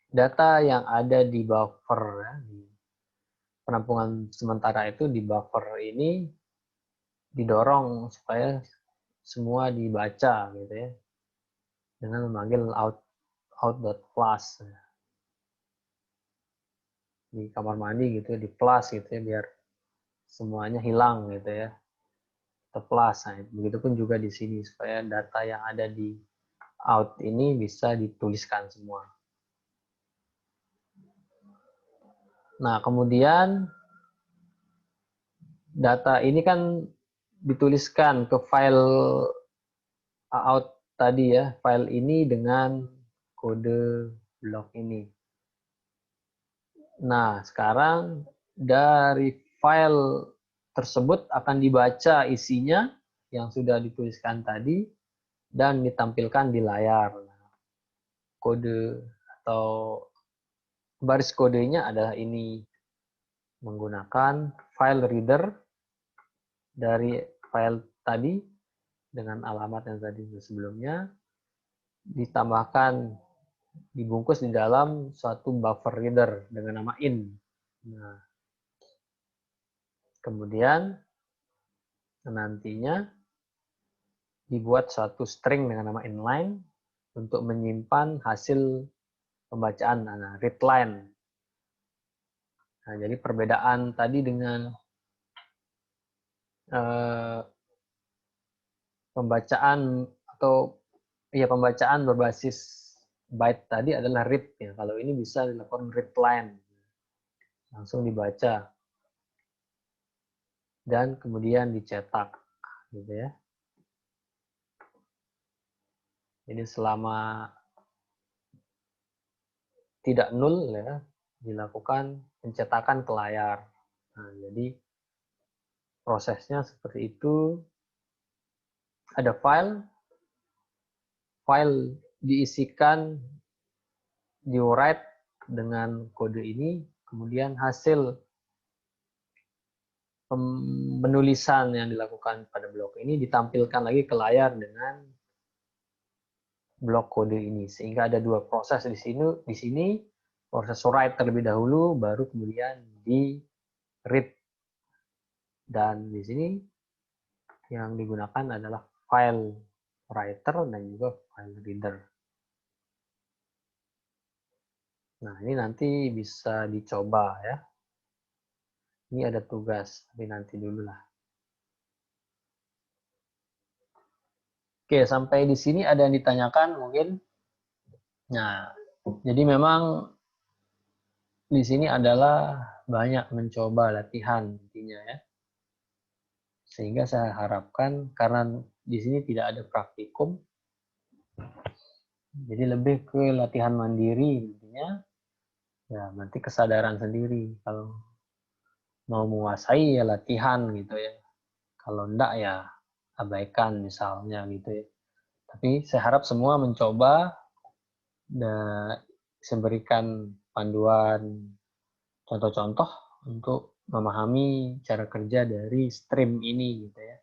data yang ada di buffer ya, di penampungan sementara itu di buffer ini didorong supaya semua dibaca gitu ya dengan memanggil out.flush di kamar mandi gitu ya, di flush gitu ya biar semuanya hilang gitu ya. Plus. Nah, begitupun juga di sini supaya data yang ada di out ini bisa dituliskan semua. Nah, kemudian data ini kan dituliskan ke file out tadi ya, file ini dengan kode blok ini. Nah, sekarang dari file tersebut akan dibaca isinya yang sudah dituliskan tadi dan ditampilkan di layar. Kode atau baris kodenya adalah ini menggunakan file reader dari file tadi dengan alamat yang tadi sebelumnya ditambahkan dibungkus di dalam suatu buffer reader dengan nama in. Nah, kemudian nantinya dibuat suatu string dengan nama inline untuk menyimpan hasil pembacaan, nah, read line. Nah, jadi perbedaan tadi dengan pembacaan atau ya pembacaan berbasis byte tadi adalah read ya. Kalau ini bisa dilakukan read line. Langsung dibaca dan kemudian dicetak gitu ya. Jadi selama tidak nol ya dilakukan pencetakan ke layar. Nah, jadi prosesnya seperti itu. Ada file diisikan di write dengan kode ini, kemudian hasil penulisan yang dilakukan pada blok ini ditampilkan lagi ke layar dengan blok kode ini, sehingga ada dua proses di sini proses write terlebih dahulu, baru kemudian di read, dan di sini yang digunakan adalah file writer dan juga file reader. Nah, ini nanti bisa dicoba ya. Ini ada tugas, tapi nanti dulu lah. Oke, sampai di sini ada yang ditanyakan mungkin. Nah, jadi memang di sini adalah banyak mencoba latihan intinya ya. Sehingga saya harapkan karena di sini tidak ada praktikum, jadi lebih ke latihan mandiri intinya. Ya, nanti kesadaran sendiri. Kalau mau menguasai ya latihan gitu ya. Kalau enggak ya abaikan misalnya gitu ya. Tapi saya harap semua mencoba dan memberikan panduan contoh-contoh untuk memahami cara kerja dari stream ini gitu ya.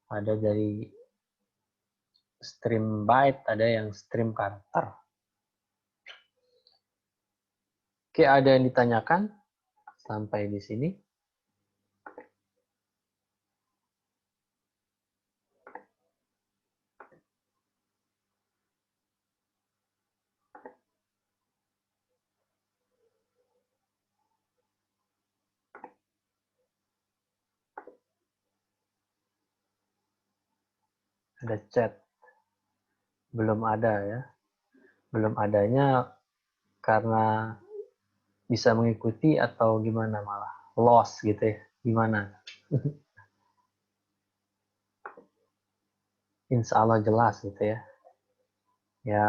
Ada dari stream byte, ada yang stream karakter. Oke, ada yang ditanyakan sampai di sini? Ada chat. Belum ada ya. Belum adanya karena bisa mengikuti atau gimana malah lost gitu ya. Gimana? Insya Allah jelas gitu ya. Ya,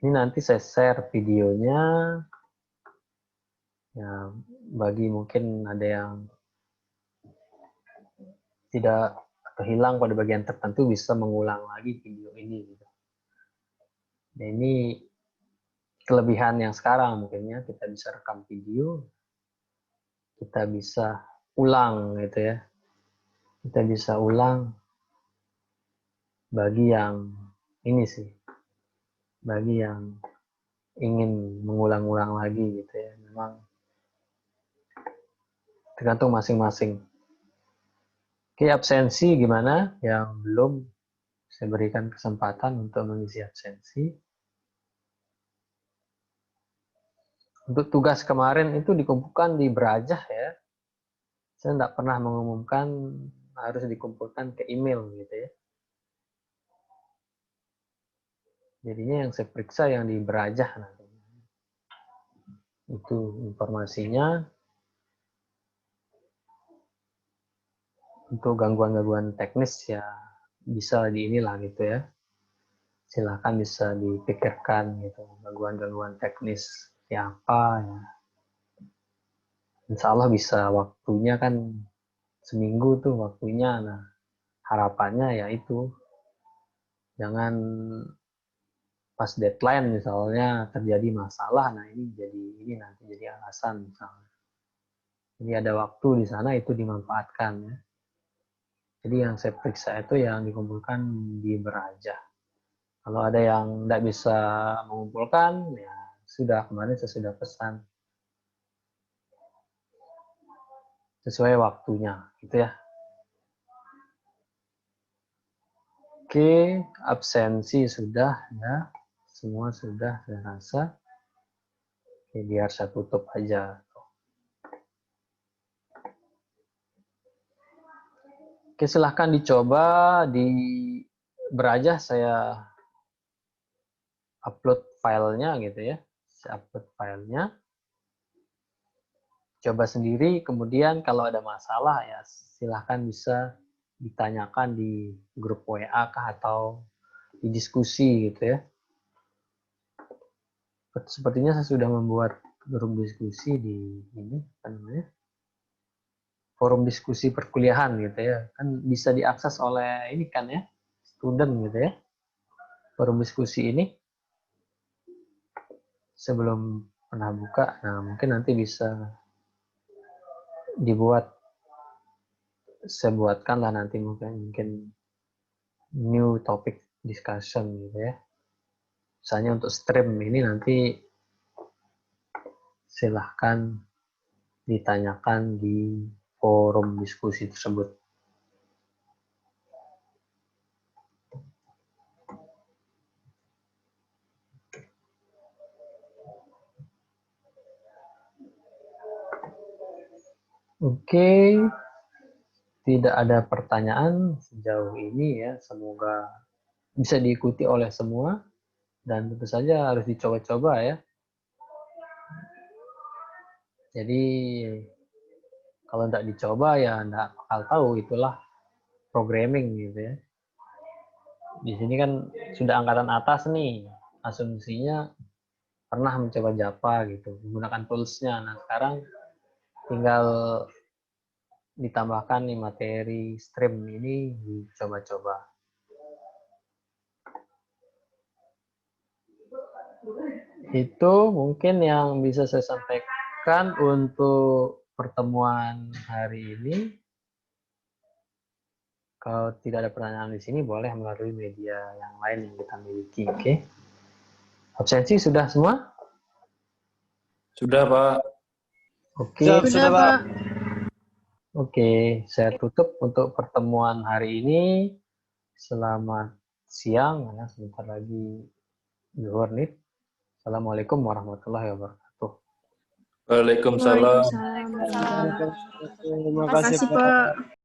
ini nanti saya share videonya. Ya, bagi mungkin ada yang tidak atau hilang pada bagian tertentu bisa mengulang lagi video ini gitu. Nah, ini kelebihan yang sekarang mungkinnya kita bisa rekam video, kita bisa ulang gitu ya. Kita bisa ulang bagi yang ini sih, bagi yang ingin mengulang-ulang lagi gitu ya. Memang tergantung masing-masing. Oke, absensi gimana? Yang belum saya berikan kesempatan untuk mengisi absensi. Untuk tugas kemarin itu dikumpulkan di Berajah ya. Saya tidak pernah mengumumkan harus dikumpulkan ke email gitu ya. Jadinya yang saya periksa yang di Berajah nanti. Itu informasinya. Untuk gangguan-gangguan teknis ya bisa di inilah gitu ya. Silahkan bisa dipikirkan gitu. Gangguan-gangguan teknis apa ya. Insya Allah bisa waktunya kan seminggu tuh waktunya. Nah harapannya ya itu. Jangan pas deadline misalnya terjadi masalah, nah ini nanti jadi alasan misalnya. Jadi ada waktu di sana itu dimanfaatkan ya. Jadi yang saya periksa itu yang dikumpulkan di Berajah. Kalau ada yang tidak bisa mengumpulkan, ya sudah kemarin saya sudah pesan sesuai waktunya, gitu ya. Oke, absensi sudah ya, semua sudah saya rasa. Oke, biar saya tutup aja. Oke, silahkan dicoba di Berajah saya upload filenya gitu ya. Saya upload filenya. Coba sendiri, kemudian kalau ada masalah ya silahkan bisa ditanyakan di grup WA kah atau di diskusi gitu ya. Sepertinya saya sudah membuat grup diskusi di ini apa namanya? Forum diskusi perkuliahan gitu ya. Kan bisa diakses oleh ini kan ya, student gitu ya. Forum diskusi ini sebelum pernah buka, nah mungkin nanti bisa dibuat, saya buatkan lah nanti mungkin new topic discussion gitu ya. Misalnya untuk stream ini nanti silahkan ditanyakan di forum diskusi tersebut. Oke, tidak ada pertanyaan sejauh ini ya. Semoga bisa diikuti oleh semua dan tentu saja harus dicoba-coba ya. Jadi kalau tidak dicoba ya tidak bakal tahu, itulah programming gitu ya. Di sini kan sudah angkatan atas nih, asumsinya pernah mencoba Java gitu, menggunakan tools-nya. Nah sekarang tinggal ditambahkan nih materi stream ini dicoba-coba. Itu mungkin yang bisa saya sampaikan untuk pertemuan hari ini. Kalau tidak ada pertanyaan di sini, boleh melalui media yang lain yang kita miliki. Oke. Absensi sudah semua?
Sudah, Pak.
Oke.
Sudah, Pak.
Oke, saya tutup untuk pertemuan hari ini. Selamat siang, ya, sebentar lagi zuhur nih. Assalamualaikum warahmatullahi wabarakatuh.
Waalaikumsalam.
Waalaikumsalam.
Terima kasih, Pak.